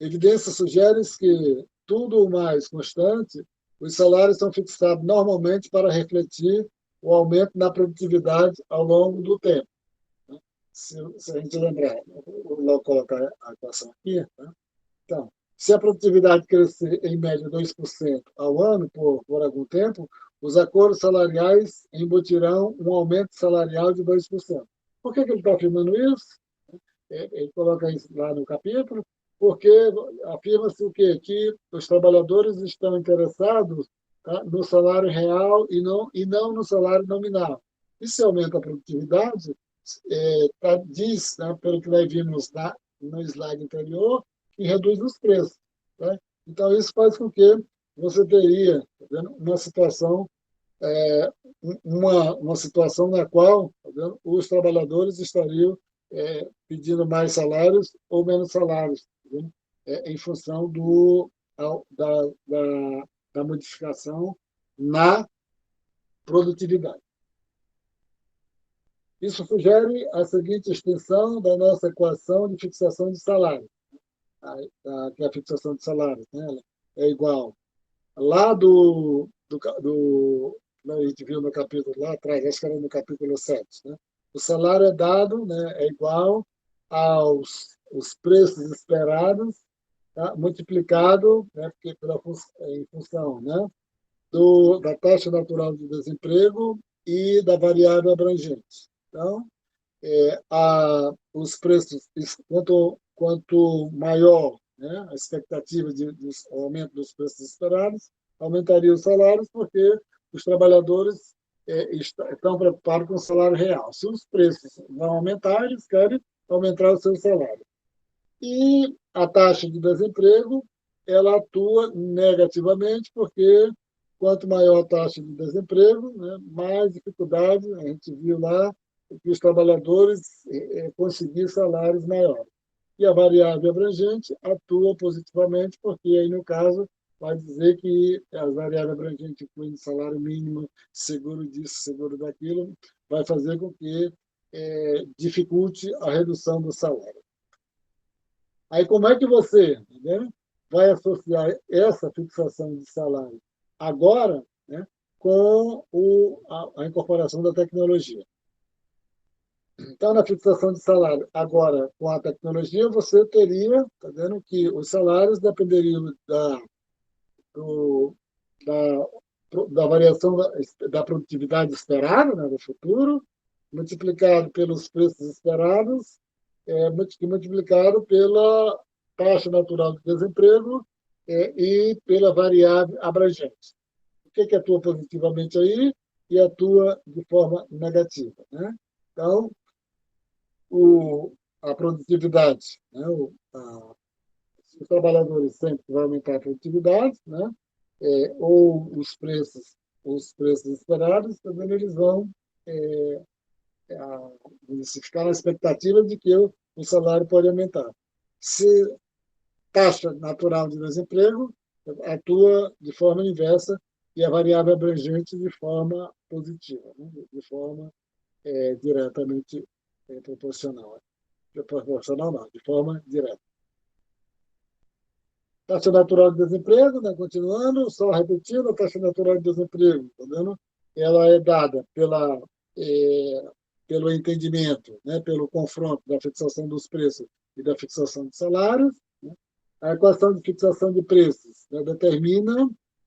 Evidências sugerem que, tudo o mais constante, os salários são fixados normalmente para refletir o aumento na produtividade ao longo do tempo. Se a gente lembrar, vou colocar a equação aqui. Tá? Então, se a produtividade crescer em média 2% ao ano por algum tempo, os acordos salariais embutirão um aumento salarial de 2%. Por que ele está afirmando isso? Ele coloca isso lá no capítulo, porque afirma-se o quê? Que os trabalhadores estão interessados, tá, no salário real e não no salário nominal. E se aumenta a produtividade, diz, né, pelo que nós vimos no slide anterior, que reduz os preços. Né? Então, isso faz com que você teria, tá vendo, uma situação na qual, tá vendo, os trabalhadores estariam pedindo mais salários ou menos salários, tá vendo? Em função da modificação na produtividade. Isso sugere a seguinte extensão da nossa equação de fixação de salário, que é a fixação de salário, né? É igual lá a gente viu no capítulo lá atrás, acho que era no capítulo 7, né? O salário é dado, né, é igual aos os preços esperados, tá? Multiplicado, né, porque em função, né, da taxa natural de desemprego e da variável abrangente. Então, os preços, quanto maior, né, a expectativa de aumento dos preços esperados, aumentaria os salários, porque os trabalhadores estão preocupados com o salário real. Se os preços vão aumentar, eles querem aumentar o seu salário. E a taxa de desemprego, ela atua negativamente, porque quanto maior a taxa de desemprego, né, mais dificuldade, a gente viu lá, que os trabalhadores conseguir salários maiores. E a variável abrangente atua positivamente, porque aí, no caso, vai dizer que as variáveis abrangentes, incluindo salário mínimo, seguro disso, seguro daquilo, vai fazer com que dificulte a redução do salário. Aí, como é que você, entendeu, vai associar essa fixação de salário agora, né, com a incorporação da tecnologia? Então, na fixação de salário, agora, com a tecnologia, você teria, tá vendo, que os salários dependeriam do, da, da variação da produtividade esperada, né, do futuro, multiplicado pelos preços esperados, multiplicado pela taxa natural de desemprego e pela variável abrangente. O que atua positivamente aí e atua de forma negativa, né? Então, a produtividade, né? Os trabalhadores sempre vão aumentar a produtividade, né? Ou os preços esperados, também eles vão ficar na expectativa de que o salário pode aumentar. Se taxa natural de desemprego atua de forma inversa e a variável abrangente de forma positiva, né? De forma diretamente proporcional. Proporcional não, de forma direta. Taxa natural de desemprego, né? Continuando, só repetindo, a taxa natural de desemprego, tá vendo? Ela é dada pelo entendimento, né? Pelo confronto da fixação dos preços e da fixação de salários. Né? A equação de fixação de preços, né, determina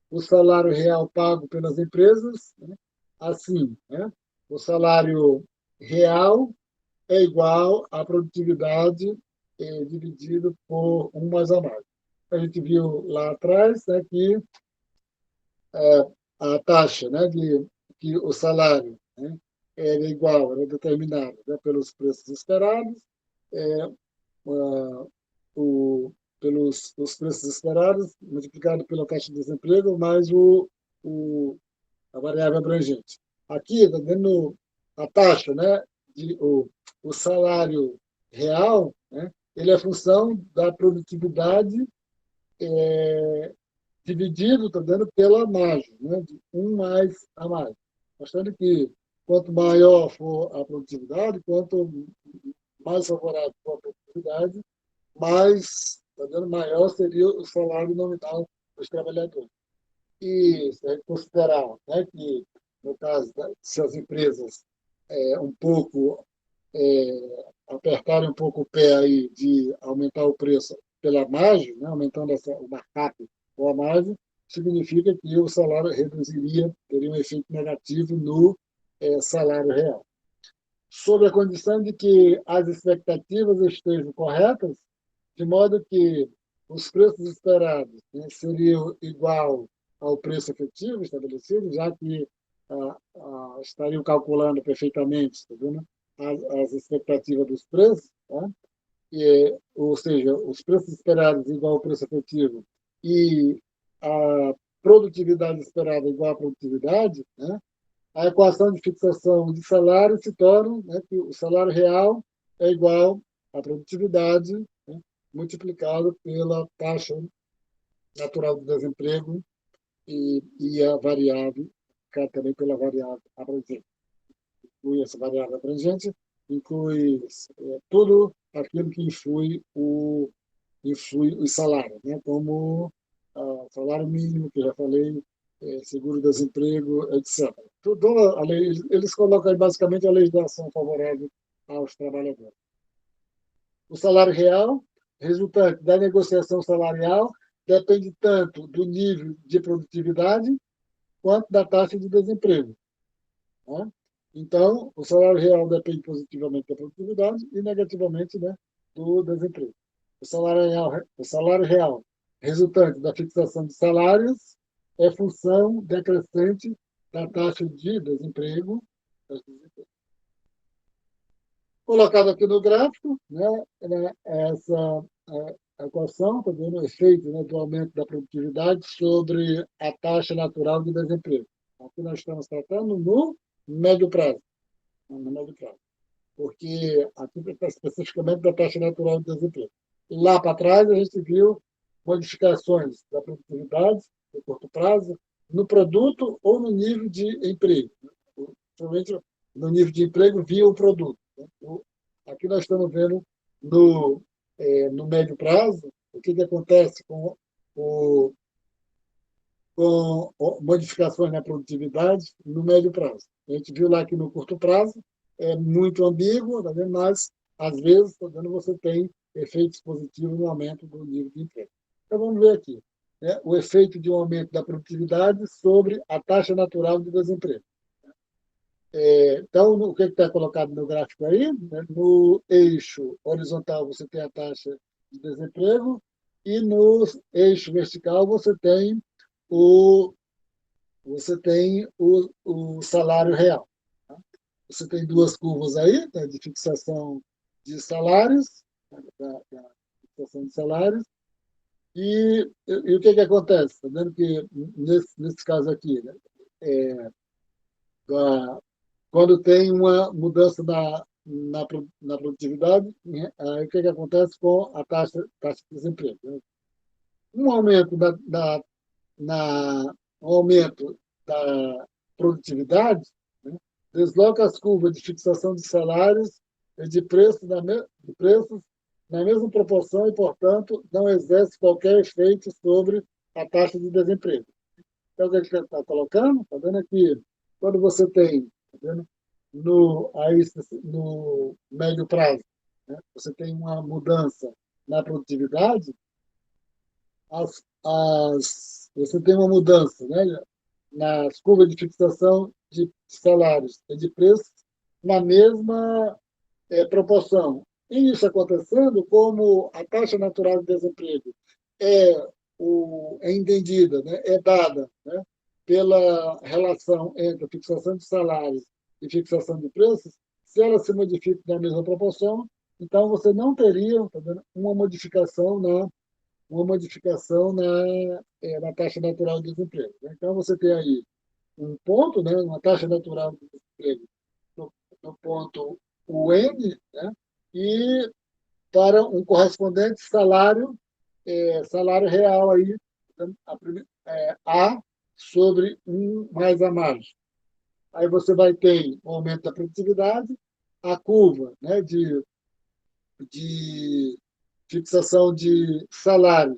o salário real pago pelas empresas, né? Assim, né? O salário real é igual à produtividade dividido por 1 mais a mais. A gente viu lá atrás, né, que a taxa, né, que o salário, né, era igual, era determinado, né, pelos preços esperados, é, o, pelos os preços esperados, multiplicado pela taxa de desemprego, mais a variável abrangente. Aqui, está dando a taxa, né, o salário real, né, ele é função da produtividade dividido, está dando pela margem, né, de 1 mais a mais. Mostrando que quanto maior for a produtividade, quanto mais favorável for a produtividade, mais, tá vendo, maior seria o salário nominal dos trabalhadores. E se a gente considerar, né, que, no caso, se as empresas um pouco apertarem um pouco o pé aí de aumentar o preço pela margem, né, aumentando o markup ou a margem, significa que o salário reduziria, teria um efeito negativo no salário real. Sob a condição de que as expectativas estejam corretas, de modo que os preços esperados, né, seriam igual ao preço efetivo estabelecido, já que estariam calculando perfeitamente, tá vendo, as expectativas dos preços, tá? Ou seja, os preços esperados igual ao preço efetivo e a produtividade esperada igual à produtividade, né? A equação de fixação de salário se torna, né, que o salário real é igual à produtividade, né, multiplicado pela taxa natural do desemprego e a variável, também pela variável abrangente. Inclui essa variável abrangente, inclui tudo aquilo que influi o salário, né, como salário mínimo, que eu já falei, seguro-desemprego, etc. Tudo, a lei, eles colocam aí basicamente a legislação favorável aos trabalhadores. O salário real resultante da negociação salarial depende tanto do nível de produtividade quanto da taxa de desemprego. Né? Então, o salário real depende positivamente da produtividade e negativamente, né, do desemprego. O salário real resultante da fixação de salários é função decrescente da taxa de desemprego. Colocado aqui no gráfico, né, essa equação, está vendo o efeito, né, do aumento da produtividade sobre a taxa natural de desemprego. Aqui nós estamos tratando no médio prazo. No médio prazo. Porque aqui está especificamente da taxa natural de desemprego. Lá para trás, a gente viu modificações da produtividade, no curto prazo, no produto ou no nível de emprego. Principalmente no nível de emprego via o produto. Aqui nós estamos vendo no médio prazo o que acontece o, com modificações na produtividade no médio prazo. A gente viu lá que no curto prazo é muito ambíguo, tá vendo? Mas, às vezes, tá vendo, você tem efeitos positivos no aumento do nível de emprego. Então, vamos ver aqui, né, o efeito de um aumento da produtividade sobre a taxa natural de desemprego. Então, o que está colocado no gráfico aí? Né? No eixo horizontal, você tem a taxa de desemprego e no eixo vertical, o, você tem o salário real. Tá? Você tem duas curvas aí, né, de fixação de salários, né, da fixação de salários, e o que acontece? Está vendo que, nesse caso aqui, né, quando tem uma mudança na produtividade, aí o que acontece com a taxa de desemprego? Né? Um aumento na, um aumento da produtividade, né, desloca as curvas de fixação de salários e de preços na mesma proporção e, portanto, não exerce qualquer efeito sobre a taxa de desemprego. Então, o que ele está colocando? Está vendo aqui, quando você tem, tá vendo? No médio prazo, né, você tem uma mudança na produtividade, você tem uma mudança, né, nas curvas de fixação de salários e de preços na mesma proporção. E isso acontecendo, como a taxa natural de desemprego é entendida, né, é dada, né, pela relação entre a fixação de salários e fixação de preços, se ela se modifica na mesma proporção, então você não teria, tá vendo, uma modificação na taxa natural de desemprego. Né? Então, você tem aí um ponto, né, uma taxa natural de desemprego no ponto UN, né, e para um correspondente salário real aí, A sobre 1 mais a margem. Aí você vai ter um aumento da produtividade, a curva, né, de fixação de salário,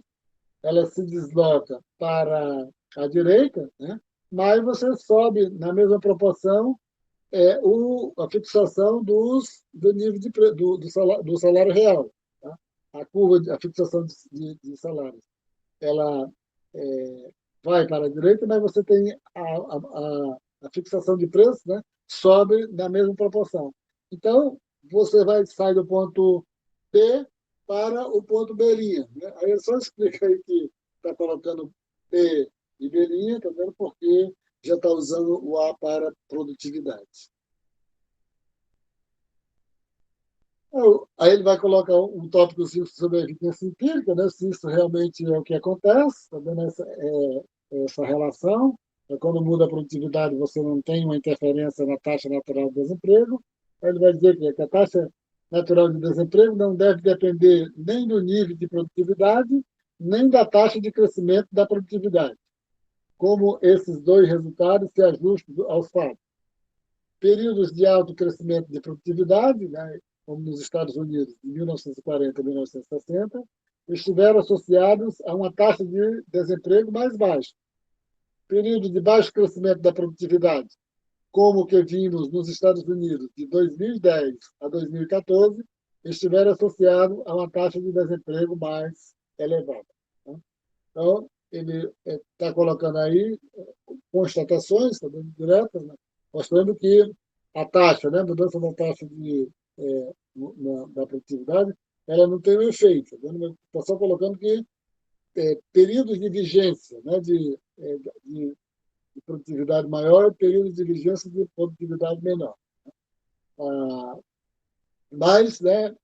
ela se desloca para a direita, né, mas você sobe na mesma proporção a fixação do nível do salário real. Tá? A fixação de salários, ela vai para a direita, mas você tem a fixação de preço, né, sobe na mesma proporção. Então, você vai sair do ponto P para o ponto B'. Né? Aí eu só explica aí que está colocando P e B', tá vendo? Porque já está usando o A para produtividade. Aí ele vai colocar um tópico sobre a evidência empírica, né? Se isso realmente é o que acontece, tá vendo essa relação. Quando muda a produtividade, você não tem uma interferência na taxa natural de desemprego. Aí ele vai dizer que a taxa natural de desemprego não deve depender nem do nível de produtividade, nem da taxa de crescimento da produtividade, como esses dois resultados se ajustam aos fatos. Períodos de alto crescimento de produtividade, né, como nos Estados Unidos, de 1940 a 1960, estiveram associados a uma taxa de desemprego mais baixa. Período de baixo crescimento da produtividade, como o que vimos nos Estados Unidos de 2010 a 2014, estiver associado a uma taxa de desemprego mais elevada. Né? Então, ele está colocando aí constatações também diretas, né? Mostrando que a taxa, né, a mudança da taxa da produtividade, ela não tem um efeito. Está só colocando que períodos de vigência, né, de produtividade maior e períodos de vigência de produtividade menor. Ah, mas, né,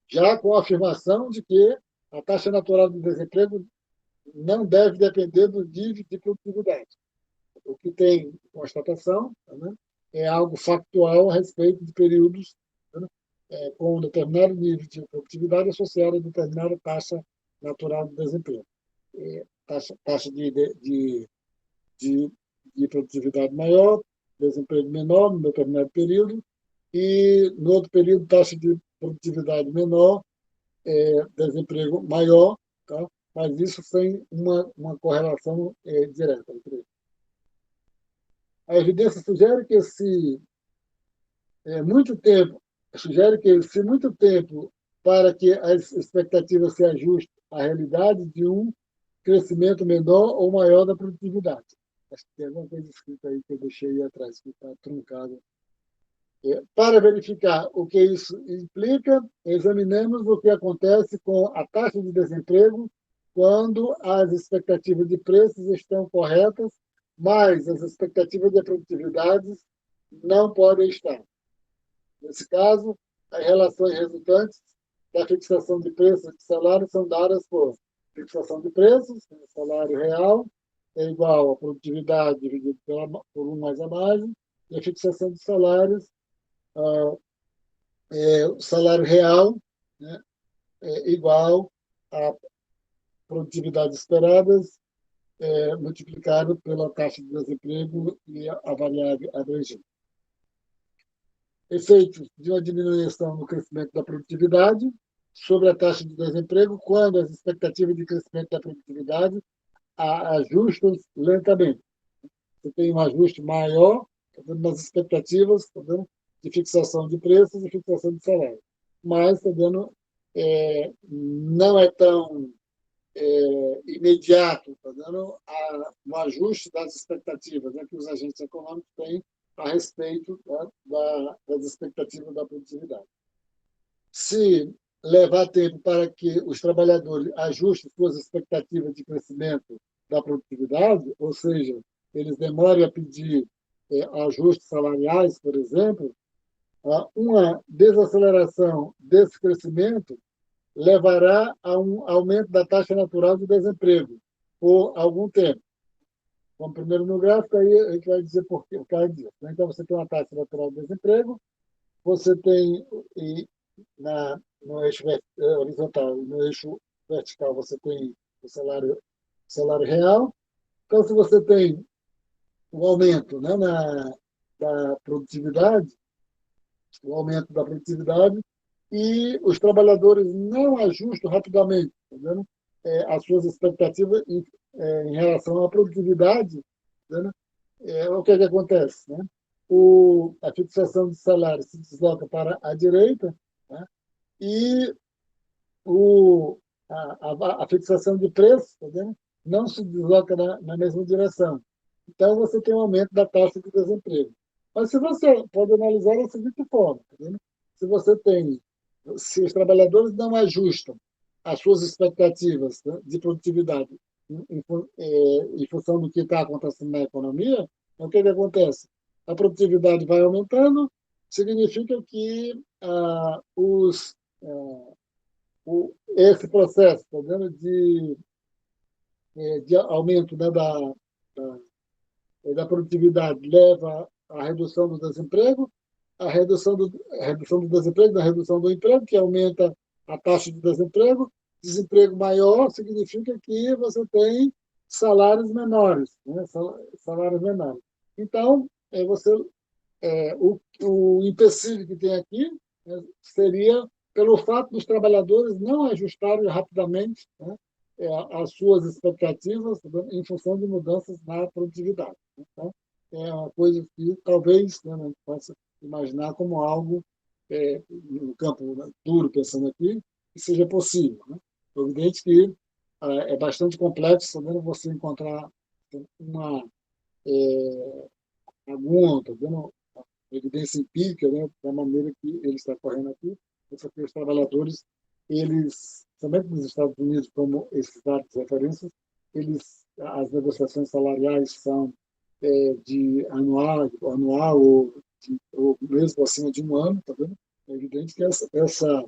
já com a afirmação de que a taxa natural de desemprego não deve depender do nível de produtividade. O que tem constatação, né, é algo factual a respeito de períodos, né, com um determinado nível de produtividade associado a determinada taxa natural de desemprego. Taxa de, de produtividade maior, desemprego menor no determinado período, e no outro período, taxa de produtividade menor, desemprego maior, tá? Mas isso sem uma correlação direta entre eles. A evidência sugere que se muito tempo, sugere que se muito tempo para que as expectativas se ajustem à realidade de um crescimento menor ou maior da produtividade. Acho que tem alguma coisa escrita aí que eu deixei aí atrás, que está truncada. Para verificar o que isso implica, examinemos o que acontece com a taxa de desemprego quando as expectativas de preços estão corretas, mas as expectativas de produtividade não podem estar. Nesse caso, as relações resultantes da fixação de preços e de salários são dadas por fixação de preços, o salário real é igual a produtividade dividido por 1 mais a margem, e a fixação de salários, o salário real, né, é igual à produtividade esperada multiplicado pela taxa de desemprego e a variável abrangente. Efeitos de uma diminuição no crescimento da produtividade sobre a taxa de desemprego quando as expectativas de crescimento da produtividade ajustam lentamente. Você tem um ajuste maior nas expectativas de fixação de preços e fixação de salário. Mas não é tão imediato, um ajuste das expectativas, né, que os agentes econômicos têm a respeito das expectativas da produtividade. Se levar tempo para que os trabalhadores ajustem suas expectativas de crescimento da produtividade, ou seja, eles demorem a pedir ajustes salariais, por exemplo, uma desaceleração desse crescimento levará a um aumento da taxa natural de desemprego por algum tempo. Como primeiro no gráfico, aí a gente vai dizer por que o cara diz. Então, você tem uma taxa natural de desemprego, você tem no eixo horizontal e no eixo vertical você tem o salário real. Então, se você tem um aumento, né, da produtividade, o aumento da produtividade, e os trabalhadores não ajustam rapidamente, tá vendo? As suas expectativas em relação à produtividade, tá vendo? O que é que acontece? Né? A fixação de salário se desloca para a direita, né? E a fixação de preço, tá vendo? Não se desloca na mesma direção. Então, você tem um aumento da taxa de desemprego. Mas se você pode analisar da seguinte forma, tá vendo? Se os trabalhadores não ajustam as suas expectativas, né, de produtividade em função do que está acontecendo na economia, então, o que acontece? A produtividade vai aumentando, significa que esse processo, tá vendo, de aumento, né, da produtividade leva à redução do desemprego, a redução do desemprego, da redução do emprego, que aumenta a taxa de desemprego. Desemprego maior significa que você tem salários menores, né? Salários menores. Então, o empecilho que tem aqui, né, seria pelo fato dos trabalhadores não ajustarem rapidamente, né, as suas expectativas em função de mudanças na produtividade. Então, é uma coisa que talvez, né, não possa imaginar como algo no campo duro, pensando aqui, que seja possível. Né? É evidente que é bastante complexo também você encontrar uma, alguma, tá vendo, evidência empírica, né, da maneira que ele está correndo aqui, só que os trabalhadores, eles, também nos Estados Unidos, como esses dados de referência, as negociações salariais são de anual ou mesmo acima de um ano, tá vendo? É evidente que essa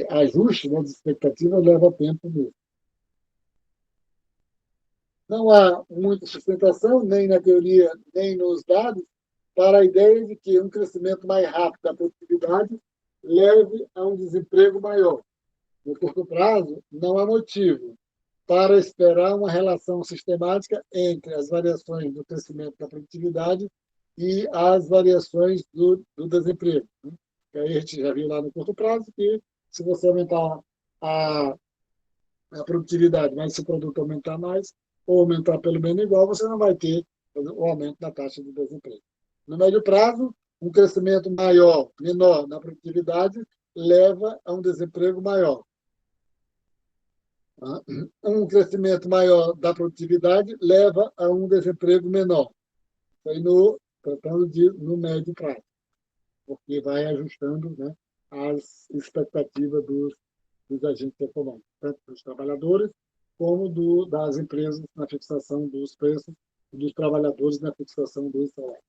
ajuste, né, de expectativa leva tempo mesmo. Não há muita sustentação, nem na teoria, nem nos dados, para a ideia de que um crescimento mais rápido da produtividade leve a um desemprego maior. No curto prazo, não há motivo para esperar uma relação sistemática entre as variações do crescimento da produtividade e as variações do desemprego. E aí a gente já viu lá no curto prazo que se você aumentar a a produtividade, mas se o produto aumentar mais, ou aumentar pelo menos igual, você não vai ter o aumento da taxa de desemprego. No médio prazo, um crescimento menor na produtividade leva a um desemprego maior. Um crescimento maior da produtividade leva a um desemprego menor. Isso aí tratando no médio prazo, porque vai ajustando, né, as expectativas dos agentes econômicos, tanto dos trabalhadores como das empresas na fixação dos preços e dos trabalhadores na fixação dos salários.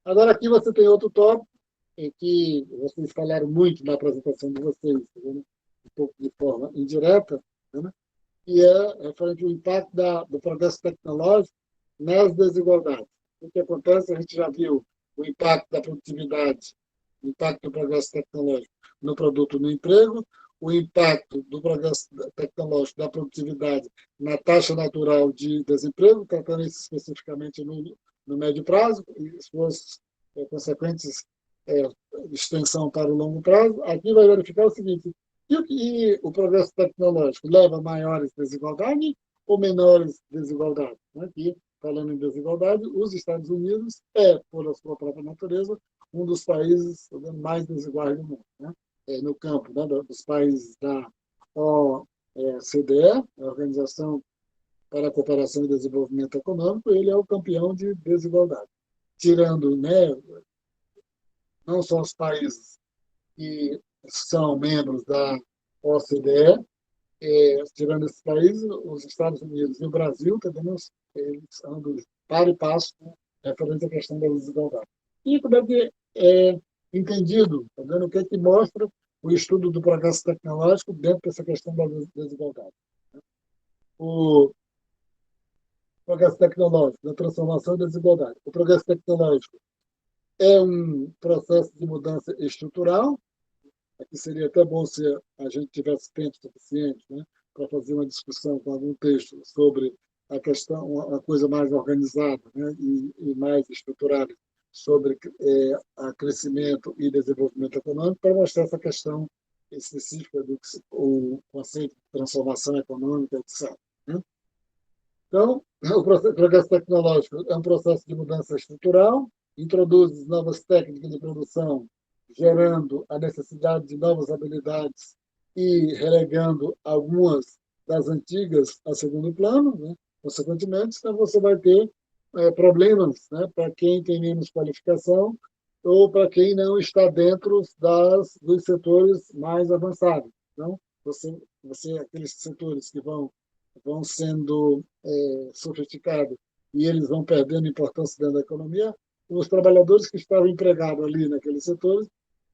Agora, aqui você tem outro tópico em que vocês falaram muito na apresentação de vocês, um pouco de forma indireta, né? Que é referente ao impacto do progresso tecnológico nas desigualdades. O que acontece, a gente já viu o impacto da produtividade, o impacto do progresso tecnológico no produto no emprego, o impacto do progresso tecnológico da produtividade na taxa natural de desemprego, tratando isso especificamente no médio prazo, e suas consequentes é, extensão para o longo prazo. Aqui vai verificar o seguinte: e o progresso tecnológico leva a maiores desigualdades ou menores desigualdades? Aqui, falando em desigualdade, os Estados Unidos por a sua própria natureza, um dos países mais desiguais do mundo. Né? No campo, né, dos países da OCDE, a Organização para a Cooperação e Desenvolvimento Econômico, ele é o campeão de desigualdade. Tirando, né, não só os países que são membros da OCDE, tirando esses países, os Estados Unidos e o Brasil, também eles andam para e passo, né, referente à questão da desigualdade. E como é que é entendido, tá vendo, o que é que mostra o estudo do progresso tecnológico dentro dessa questão da desigualdade. O progresso tecnológico, da transformação e da desigualdade. O progresso tecnológico é um processo de mudança estrutural. Aqui seria até bom se a gente tivesse tempo suficiente, né, para fazer uma discussão com algum texto sobre a questão, uma coisa mais organizada, né, e mais estruturada sobre a crescimento e desenvolvimento econômico, para mostrar essa questão específica do conceito de transformação econômica, etc. Né? Então, o progresso tecnológico é um processo de mudança estrutural, introduz novas técnicas de produção, gerando a necessidade de novas habilidades e relegando algumas das antigas a segundo plano. Né? Consequentemente, então você vai ter problemas, né, para quem tem menos qualificação ou para quem não está dentro dos setores mais avançados. Então, aqueles setores que vão sendo sofisticados e eles vão perdendo importância dentro da economia, os trabalhadores que estavam empregados ali naqueles setores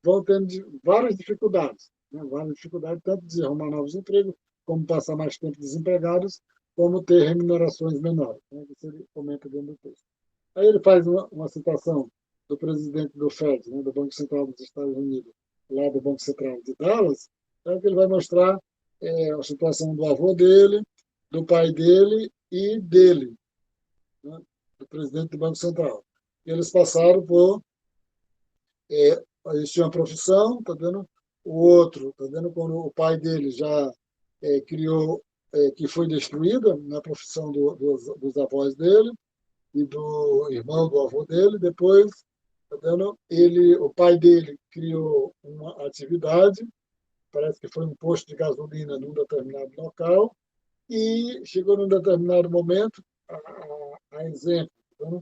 vão tendo várias dificuldades, né? Várias dificuldades, tanto de arrumar novos empregos, como passar mais tempo desempregados, como ter remunerações menores. Né? Isso ele comenta dentro do texto. Aí ele faz uma citação do presidente do Fed, né, do Banco Central dos Estados Unidos, lá do Banco Central de Dallas, que ele vai mostrar a situação do avô dele, do pai dele e dele, né, do presidente do Banco Central. Eles passaram por. Eles tinham uma profissão, tá vendo? O outro, tá vendo? Quando o pai dele já criou, que foi destruída na profissão dos avós dele e do irmão do avô dele, depois tá vendo? O pai dele criou uma atividade, parece que foi um posto de gasolina num determinado local, e chegou num determinado momento, a exemplo, né,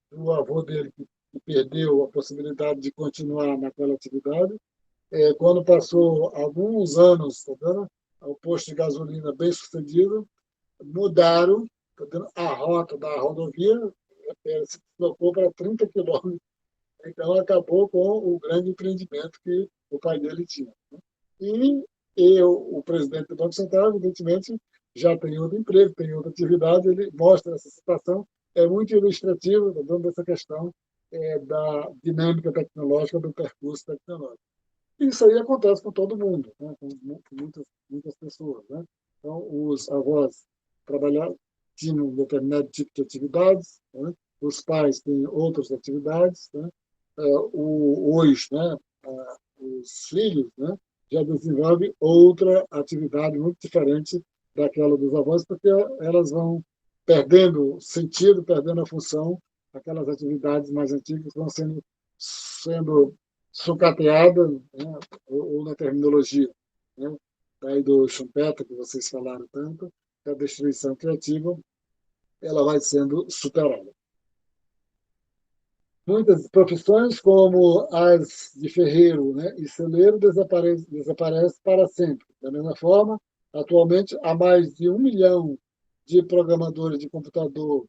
do avô dele, que perdeu a possibilidade de continuar naquela atividade. Quando passou alguns anos, tá vendo? O posto de gasolina bem sucedido, mudaram, tá vendo? A rota da rodovia, se deslocou para 30 quilômetros. Então, acabou com o grande empreendimento que o pai dele tinha. E, o presidente do Banco Central, evidentemente, já tem outro emprego, tem outra atividade, ele mostra essa situação, é muito ilustrativa, tá vendo, dessa questão da dinâmica tecnológica, do percurso tecnológico. Isso aí acontece com todo mundo, né? Com muitas pessoas. Né? Então, os avós trabalhavam, tinham um determinado tipo de atividades, né? Os pais têm outras atividades. Né? Hoje, né? Os filhos, né? Já desenvolvem outra atividade muito diferente daquela dos avós, porque elas vão perdendo sentido, perdendo a função, aquelas atividades mais antigas vão sendo sucateada, né, ou na terminologia, né, daí do Schumpeter, que vocês falaram tanto, da destruição criativa, ela vai sendo superada. Muitas profissões, como as de ferreiro, né, e celeiro, desaparecem para sempre. Da mesma forma, atualmente, há mais de 1 milhão de programadores de computador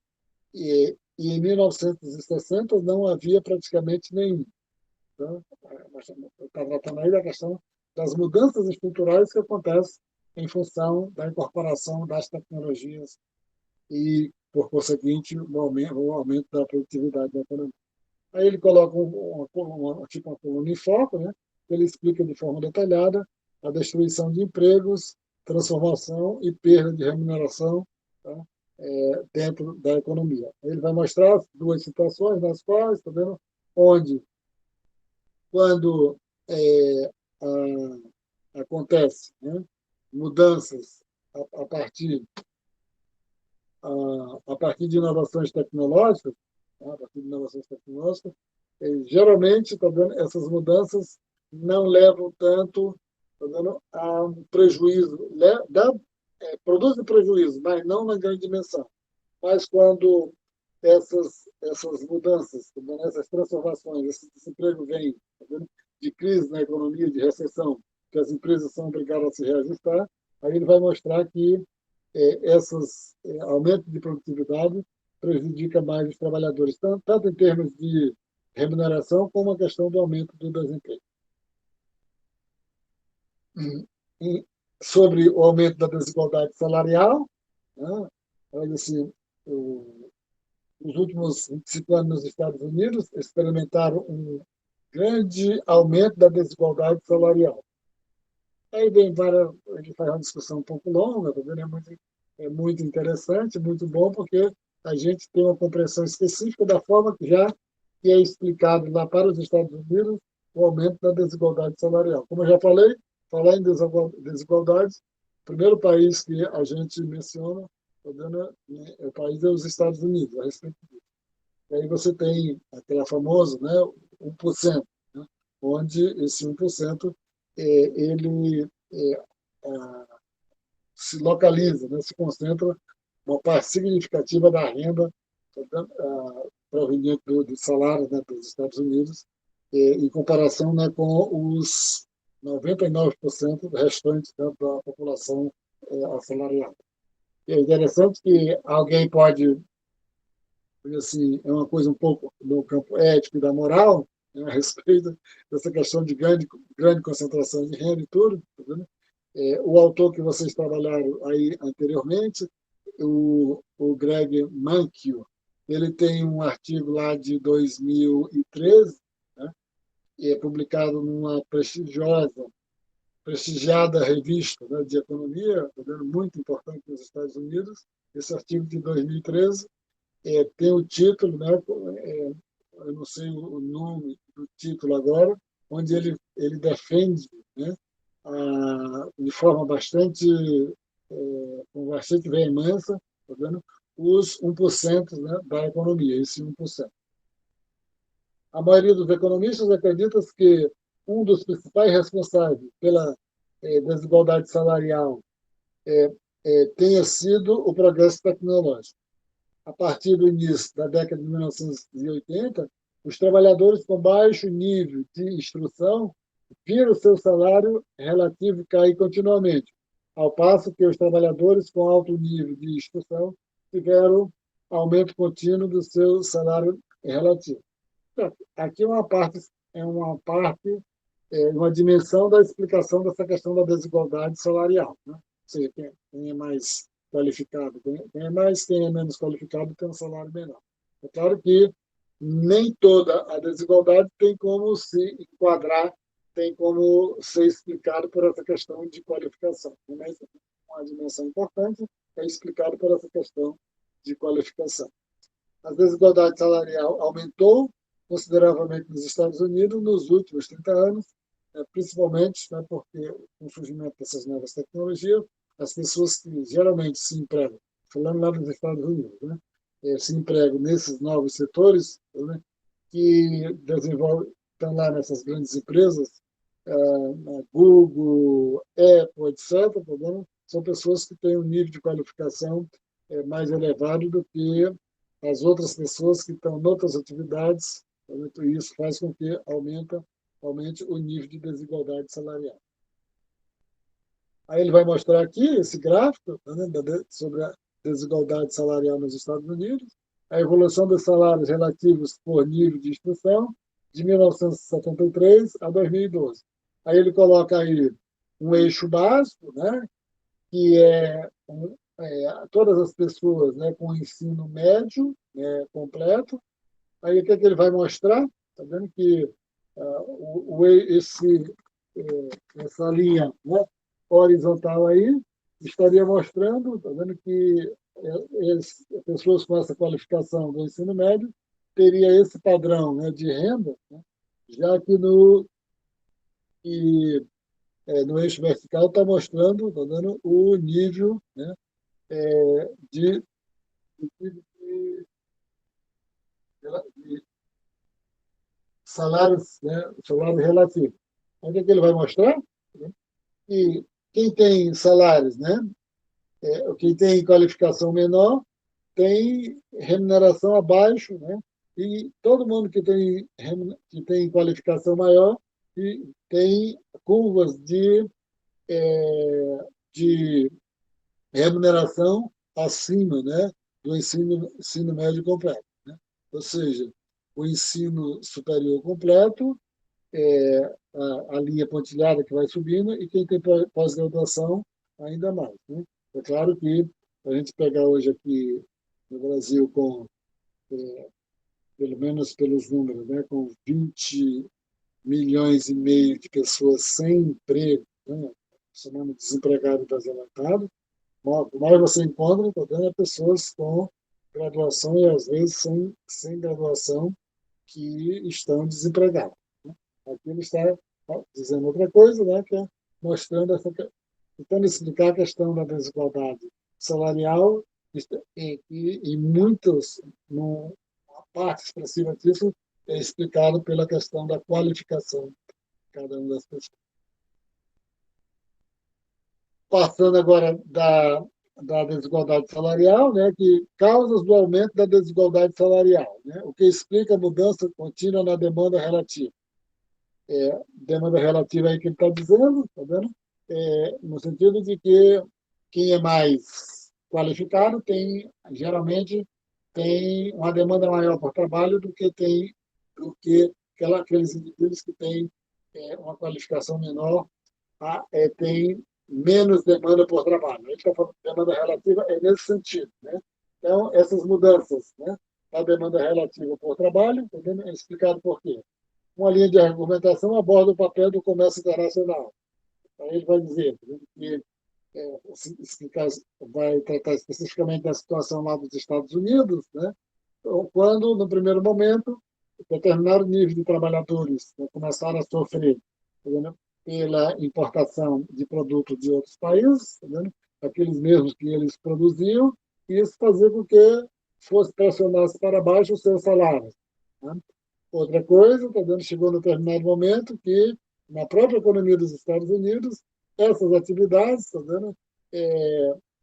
e em 1960 não havia praticamente nenhum. Então, está tratando aí da questão das mudanças estruturais que acontecem em função da incorporação das tecnologias e, por conseguinte, o aumento da produtividade da economia. Aí ele coloca uma coluna em foco, né? Ele explica de forma detalhada a destruição de empregos, transformação e perda de remuneração, tá? Dentro da economia. Ele vai mostrar duas situações nas quais, tá vendo? Onde, quando é, acontece, né, mudanças a partir a partir de inovações tecnológicas, né, a partir de inovações tecnológicas, geralmente, tá vendo, essas mudanças não levam tanto, tá vendo, a um prejuízo, produzem prejuízo, mas não na grande dimensão. Mas quando essas mudanças, tá vendo, essas transformações, esse desemprego vem, tá vendo, de crise na economia, de recessão, que as empresas são obrigadas a se reajustar, aí ele vai mostrar que esses aumento de produtividade prejudica mais os trabalhadores, tanto em termos de remuneração como a questão do aumento do desemprego. E sobre o aumento da desigualdade salarial, né, olha assim, os últimos 25 anos nos Estados Unidos experimentaram um grande aumento da desigualdade salarial. Aí vem a gente faz uma discussão um pouco longa, tá vendo? É muito interessante, muito bom, porque a gente tem uma compreensão específica da forma que é explicado lá para os Estados Unidos o aumento da desigualdade salarial. Como eu já falei, falar em desigualdades, o primeiro país que a gente menciona, tá vendo? O país é os Estados Unidos, a respeito disso. E aí você tem aquela famosa, né, 1%, né, onde esse 1% ele se localiza, né, se concentra uma parte significativa da renda proveniente do salário, né, dos Estados Unidos, em comparação, né, com os 99% restantes, né, da população assalariada. E é interessante que alguém pode, assim, é uma coisa um pouco do campo ético e da moral, né, a respeito dessa questão de grande concentração de renda e tudo, tá vendo? O autor que vocês trabalharam aí anteriormente, o Greg Mankiw, ele tem um artigo lá de 2013, né, e é publicado numa prestigiada revista, né, de economia, muito importante nos Estados Unidos. Esse artigo de 2013 tem o título, né, eu não sei o nome do título agora, onde ele defende, né, de forma com bastante veemência, tá vendo? Os 1%, né, da economia, esse 1%. A maioria dos economistas acredita que um dos principais responsáveis pela desigualdade salarial tenha sido o progresso tecnológico. A partir do início da década de 1980, os trabalhadores com baixo nível de instrução viram seu salário relativo cair continuamente, ao passo que os trabalhadores com alto nível de instrução tiveram aumento contínuo do seu salário relativo. Então, aqui uma dimensão da explicação dessa questão da desigualdade salarial, né? Ou seja, quem é mais qualificado, quem é menos qualificado tem um salário menor. É claro que nem toda a desigualdade tem como se enquadrar, tem como ser explicado por essa questão de qualificação. Mas uma dimensão importante é explicado por essa questão de qualificação. A desigualdade salarial aumentou consideravelmente nos Estados Unidos nos últimos 30 anos, principalmente, né, porque com o surgimento dessas novas tecnologias, as pessoas que geralmente se empregam, falando lá nos Estados Unidos, né, se empregam nesses novos setores, né, que desenvolvem, estão lá nessas grandes empresas, Google, Apple, etc., tá vendo? São pessoas que têm um nível de qualificação mais elevado do que as outras pessoas que estão em outras atividades, e isso faz com que aumente o nível de desigualdade salarial. Aí ele vai mostrar aqui esse gráfico, né, sobre a desigualdade salarial nos Estados Unidos, a evolução dos salários relativos por nível de instrução, de 1973 a 2012. Aí ele coloca aí um eixo básico, né, que todas as pessoas, né, com ensino médio, né, completo. Aí o que ele vai mostrar? Está vendo que essa linha, né, horizontal aí estaria mostrando, está vendo que pessoas com essa qualificação do ensino médio teria esse padrão, né, de renda, né, já que no eixo vertical está mostrando, está dando o nível, né, de, de, de salários, né, salário relativo. Onde é que ele vai mostrar? Que quem tem salários, né, quem tem qualificação menor, tem remuneração abaixo, né, e todo mundo que tem qualificação maior e tem curvas de remuneração acima, né, do ensino médio completo, né? Ou seja, o ensino superior completo, a linha pontilhada que vai subindo, e quem tem pós-graduação, ainda mais, né? É claro que a gente pegar hoje aqui no Brasil pelo menos pelos números, né, com 20 milhões e meio de pessoas sem emprego, né, chamando desempregado e desalentado, mais você encontra, tá vendo, pessoas com graduação e, às vezes, sem graduação que estão desempregadas, né? Aqui ele está dizendo outra coisa, né, que é mostrando tentando explicar a questão da desigualdade salarial e muitos, uma parte expressiva disso é explicado pela questão da qualificação de cada uma das pessoas. Passando agora da desigualdade salarial, né, que causas do aumento da desigualdade salarial, né, o que explica a mudança contínua na demanda relativa. Demanda relativa aí que ele está dizendo, tá vendo? No sentido de que quem é mais qualificado geralmente tem uma demanda maior por trabalho do que aqueles indivíduos que têm uma qualificação menor, tem menos demanda por trabalho. A gente está falando de demanda relativa nesse sentido, né? Então, essas mudanças, né, da demanda relativa por trabalho, é explicado por quê? Uma linha de argumentação aborda o papel do comércio internacional. Aí ele vai dizer que vai tratar especificamente da situação lá dos Estados Unidos, né? Então, quando, no primeiro momento, determinado nível de trabalhadores, né, começaram a sofrer, tá, pela importação de produtos de outros países, tá, aqueles mesmos que eles produziam, e isso fazia com que fosse pressionasse para baixo os seus salários, né? Outra coisa, tá vendo, chegou no determinado momento que, na própria economia dos Estados Unidos, essas atividades, tá vendo,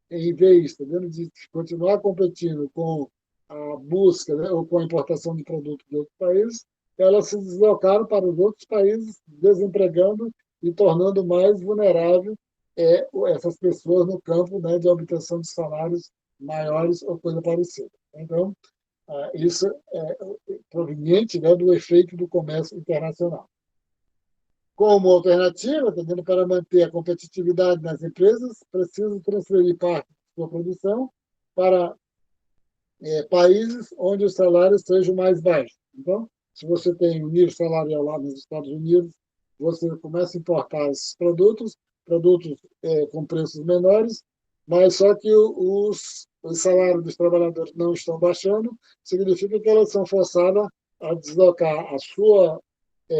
em vez, tá vendo, de continuar competindo com a busca, né, ou com a importação de produtos de outros países, elas se deslocaram para os outros países, desempregando e tornando mais vulnerável essas pessoas no campo, né, de obtenção de salários maiores ou coisa parecida. Então, isso é proveniente, né, do efeito do comércio internacional. Como alternativa, também para manter a competitividade nas empresas, preciso transferir parte da sua produção para países onde os salários sejam mais baixos. Então, se você tem um nível salarial lá nos Estados Unidos, você começa a importar esses produtos, produtos com preços menores, mas só que os salários dos trabalhadores não estão baixando, significa que elas são forçadas a deslocar a sua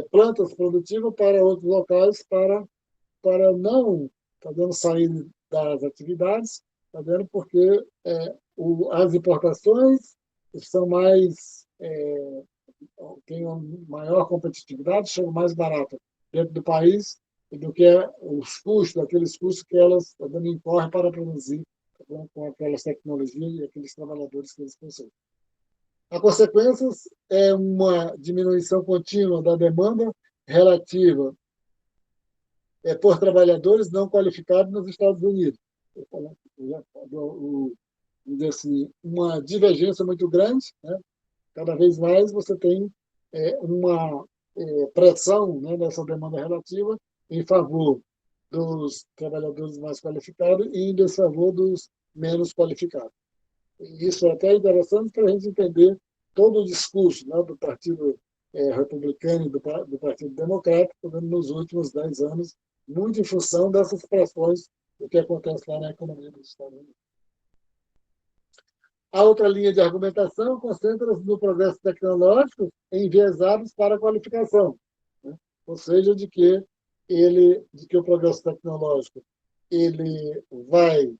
plantas produtivas para outros locais para não tá dando sair das atividades, tá vendo? Porque as importações são mais têm uma maior competitividade, são mais baratas dentro do país do que os custos, aqueles custos que elas tá dando incorrem para produzir, tá vendo? Com aquelas tecnologias e aqueles trabalhadores que eles possuem. A consequência é uma diminuição contínua da demanda relativa por trabalhadores não qualificados nos Estados Unidos. Assim, uma divergência muito grande, né? Cada vez mais você tem uma pressão, né, nessa demanda relativa em favor dos trabalhadores mais qualificados e em desfavor dos menos qualificados. E isso é até interessante para a gente entender todo o discurso, né, do Partido Republicano e do Partido Democrático nos últimos 10 anos, muito em função dessas pressões do que acontece lá na economia dos Estados Unidos. A outra linha de argumentação concentra-se no progresso tecnológico enviesados para a qualificação, né? Ou seja, de que o progresso tecnológico ele vai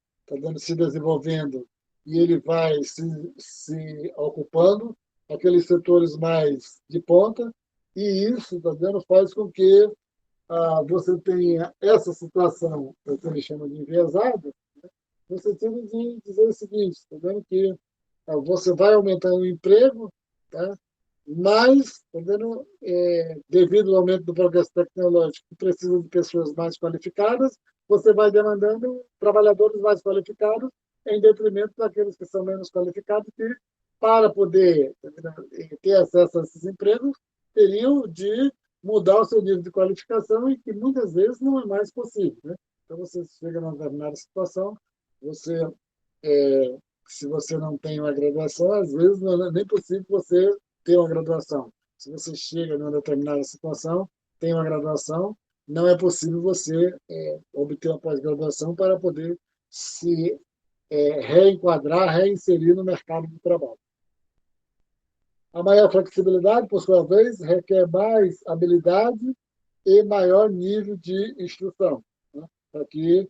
se desenvolvendo e ele vai se ocupando aqueles setores mais de ponta, e isso faz com que você tenha essa situação, que ele chama de enviesada, no sentido de dizer o seguinte, está vendo que você vai aumentando o emprego, tá? Mas, tá vendo, devido ao aumento do progresso tecnológico, que precisa de pessoas mais qualificadas, você vai demandando trabalhadores mais qualificados em detrimento daqueles que são menos qualificados, que, para poder ter acesso a esses empregos, teriam de mudar o seu nível de qualificação e que muitas vezes não é mais possível, né? Então, você chega numa determinada situação, você se você não tem uma graduação, às vezes não é nem possível você ter uma graduação. Se você chega numa determinada situação, tem uma graduação, não é possível você obter uma pós-graduação para poder se reenquadrar, reinserir no mercado de trabalho. A maior flexibilidade, por sua vez, requer mais habilidade e maior nível de instrução, né? Para que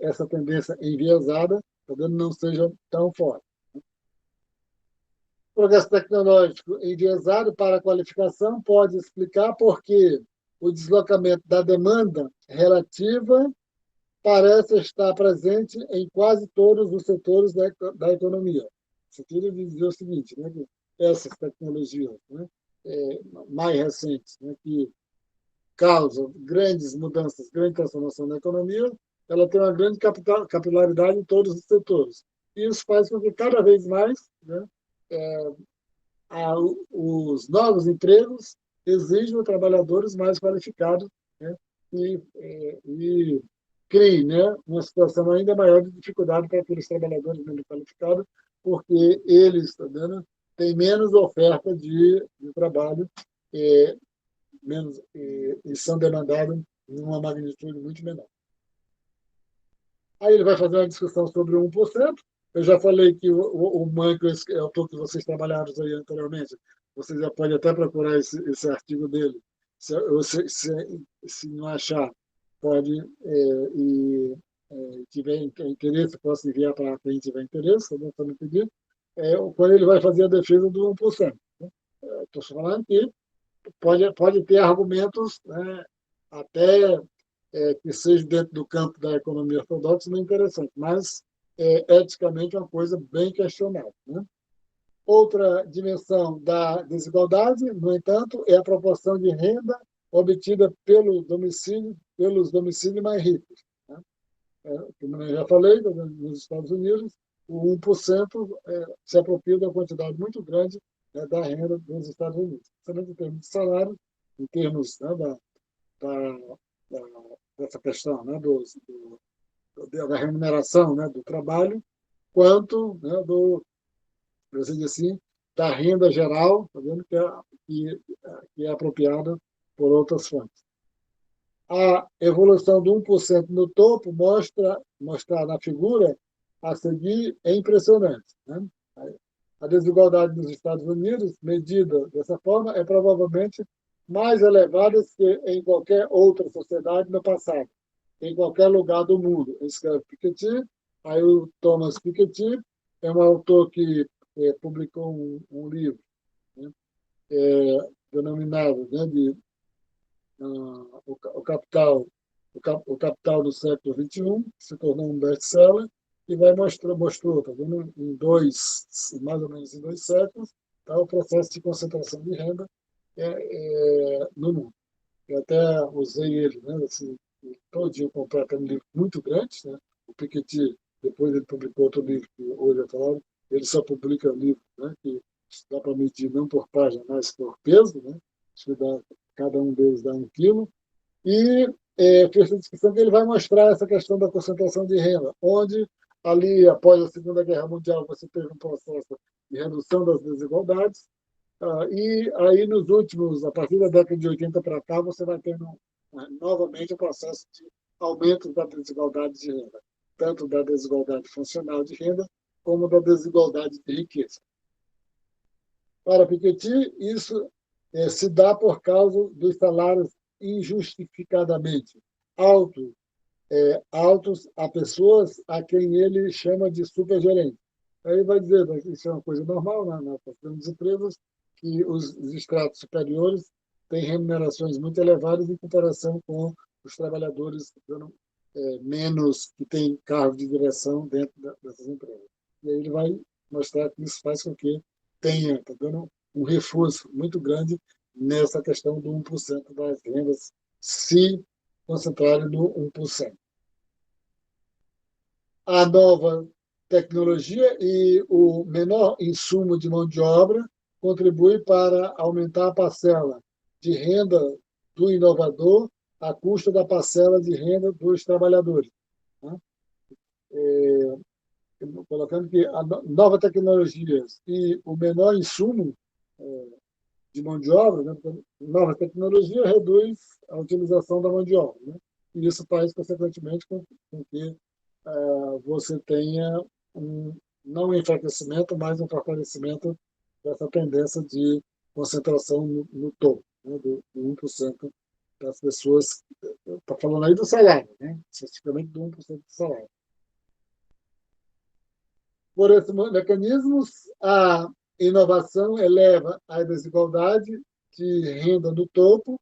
essa tendência enviesada não seja tão forte. O progresso tecnológico enviesado para a qualificação pode explicar por que o deslocamento da demanda relativa parece estar presente em quase todos os setores da economia. No sentido de dizer o seguinte, né, que essas tecnologias, né, mais recentes, né, que causam grandes mudanças, grande transformação na economia, ela tem uma grande capilaridade em todos os setores. E isso faz com que cada vez mais, né, os novos empregos exijam trabalhadores mais qualificados, né, e criem, né, uma situação ainda maior de dificuldade para aqueles trabalhadores menos qualificados, porque eles têm menos oferta de trabalho menos, e são demandados em uma magnitude muito menor. Aí ele vai fazer uma discussão sobre o 1%. Eu já falei que o Manco é o que vocês trabalharam aí anteriormente. Você já pode até procurar esse artigo dele. Se não achar, pode, e tiver interesse, posso enviar para quem tiver interesse, também pedir. Quando ele vai fazer a defesa do 1%. Né? estou falando que pode ter argumentos, né, até que seja dentro do campo da economia ortodoxa, não interessante, mas eticamente é uma coisa bem questionável. Né? Outra dimensão da desigualdade, no entanto, é a proporção de renda obtida pelos domicílios mais ricos. Né? Como eu já falei, nos Estados Unidos, o 1% se apropria de uma quantidade muito grande, né, da renda dos Estados Unidos, principalmente em termos de salário, em termos, né, da, da, dessa questão, né, da remuneração, né, do trabalho, quanto, né, por assim dizer assim, da renda geral, tá vendo, que é apropriada por outras fontes. A evolução do 1% no topo mostrar na figura a seguir é impressionante. Né? A desigualdade nos Estados Unidos, medida dessa forma, é provavelmente mais elevada que em qualquer outra sociedade no passado, em qualquer lugar do mundo. Escreve Piketty. Aí o Thomas Piketty é um autor que publicou um livro, né, denominado, né, de o Capital, o Capital do século XXI, que se tornou um best-seller, e mostrou, tá vendo, mais ou menos em 2 séculos, tá, o processo de concentração de renda no mundo. Eu até usei ele, né, assim, todo dia eu comprei um livro muito grande, né? O Piketty, depois ele publicou outro livro, que hoje eu falo, ele só publica livro, né, que dá para medir não por página, mas por peso, né? Acho que cada um deles dá 1 quilo. E fiz a discussão que ele vai mostrar essa questão da concentração de renda, onde ali, após a Segunda Guerra Mundial, você teve um processo de redução das desigualdades, e aí, a partir da década de 80 para cá, você vai tendo novamente o processo de aumento da desigualdade de renda, tanto da desigualdade funcional de renda, como da desigualdade de riqueza. Para Piketty, isso se dá por causa dos salários injustificadamente altos, altos a pessoas a quem ele chama de supergerentes. Aí vai dizer que isso é uma coisa normal, né, nas grandes empresas, que os estratos superiores têm remunerações muito elevadas em comparação com os trabalhadores menos, que têm cargo de direção dentro dessas empresas. E aí ele vai mostrar que isso faz com que tenha, tá dando um reforço muito grande nessa questão do 1% das rendas se concentrarem no 1%. A nova tecnologia e o menor insumo de mão de obra contribui para aumentar a parcela de renda do inovador à custa da parcela de renda dos trabalhadores. Né? Colocando que a nova tecnologia e o menor insumo de mão de obra, né? Nova tecnologia reduz a utilização da mão de obra. Né? E isso faz, consequentemente, com que você tenha não um enfraquecimento, mas um fortalecimento dessa tendência de concentração no topo, né, do 1% das pessoas. Está falando aí do salário, né, especificamente do 1% do salário. Por esses mecanismos, a inovação eleva a desigualdade de renda no topo,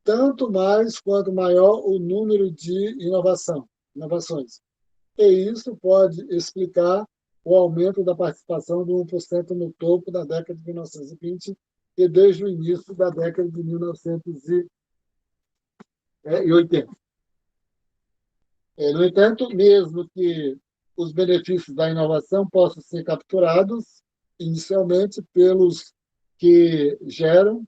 tanto mais quanto maior o número de inovações. E isso pode explicar o aumento da participação do 1% no topo da década de 1920 e desde o início da década de 1980. No entanto, mesmo que os benefícios da inovação possam ser capturados inicialmente pelos que geram,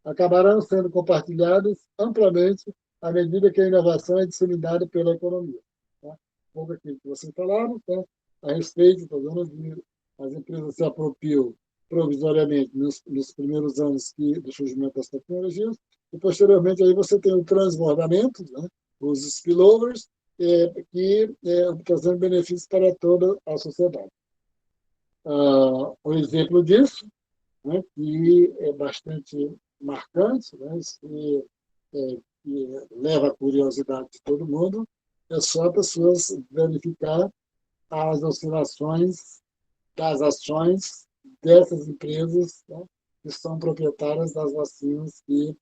acabarão sendo compartilhados amplamente à medida que a inovação é disseminada pela economia. Tá? Um pouco aquilo que vocês falaram, tá? A respeito, de as empresas se apropriam provisoriamente nos primeiros anos do surgimento das tecnologias, e posteriormente aí você tem o transbordamento, né? Os spillovers, que trazendo benefícios para toda a sociedade. Um exemplo disso, né, que é bastante marcante, né, que leva à curiosidade de todo mundo, é só pessoas verificar as oscilações das ações dessas empresas, né, que são proprietárias das vacinas que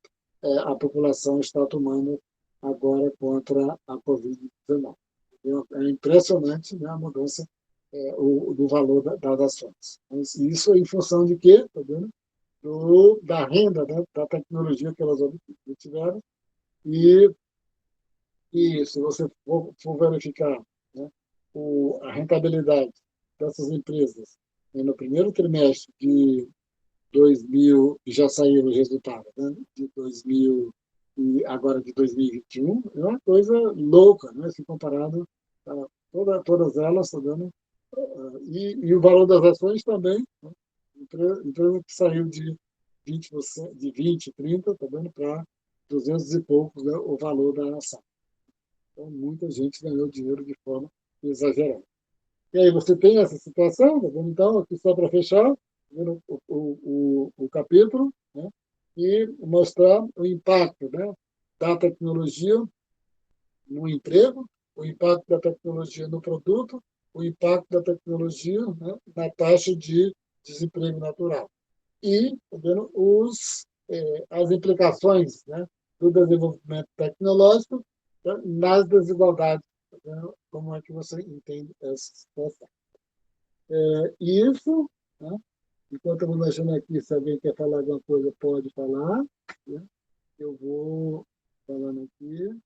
a população está tomando agora contra a Covid-19. É impressionante, né, a mudança do valor das ações. Mas isso é em função de quê? Tá vendo? Da renda, né, da tecnologia que elas obtiveram. E, e se você for verificar, né, a rentabilidade dessas empresas no primeiro trimestre de 2000, já saíram os resultados, né, de 2000 e agora de 2021, é uma coisa louca, né, se comparado a todas elas, tá dando, e o valor das ações também, né, empresa que saiu de 20%, de 20, 30, tá dando para 200 e poucos, né, o valor da ação. Então, muita gente ganhou dinheiro de forma exagerada. E aí você tem essa situação, tá vendo? Então, aqui só para fechar, tá vendo o capítulo, né? E mostrar o impacto, né, da tecnologia no emprego, o impacto da tecnologia no produto, o impacto da tecnologia, né, na taxa de desemprego natural. E tá vendo, as implicações, né, do desenvolvimento tecnológico, tá, nas desigualdades. Tá vendo? Como é que você entende essa situação? Isso, né? Enquanto eu vou mexendo aqui, se alguém quer falar alguma coisa, pode falar. Né? Eu vou falando aqui.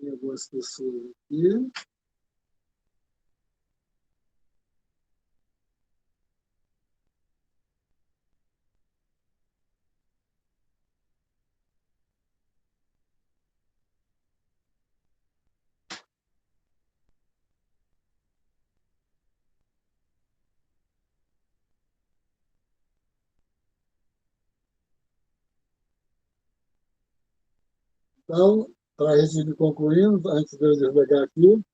Tem algumas pessoas aqui. Então, para a gente ir concluindo, antes de eu desligar aqui,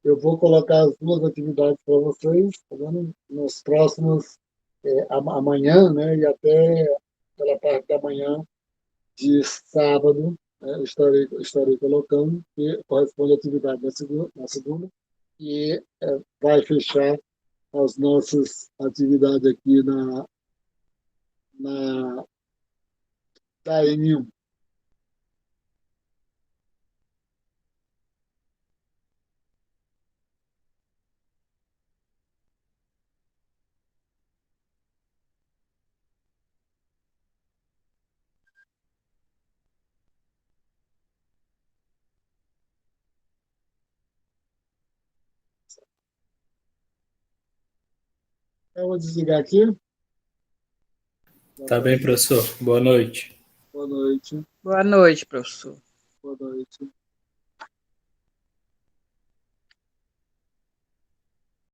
eu vou colocar as duas atividades para vocês, tá vendo? Nos próximos, amanhã, né, e até pela parte da manhã de sábado, né, eu estarei colocando, que corresponde à atividade da segunda, e vai fechar as nossas atividades aqui na da N1. Eu vou desligar aqui. Tá bem, professor. Boa noite. Boa noite. Boa noite, professor. Boa noite.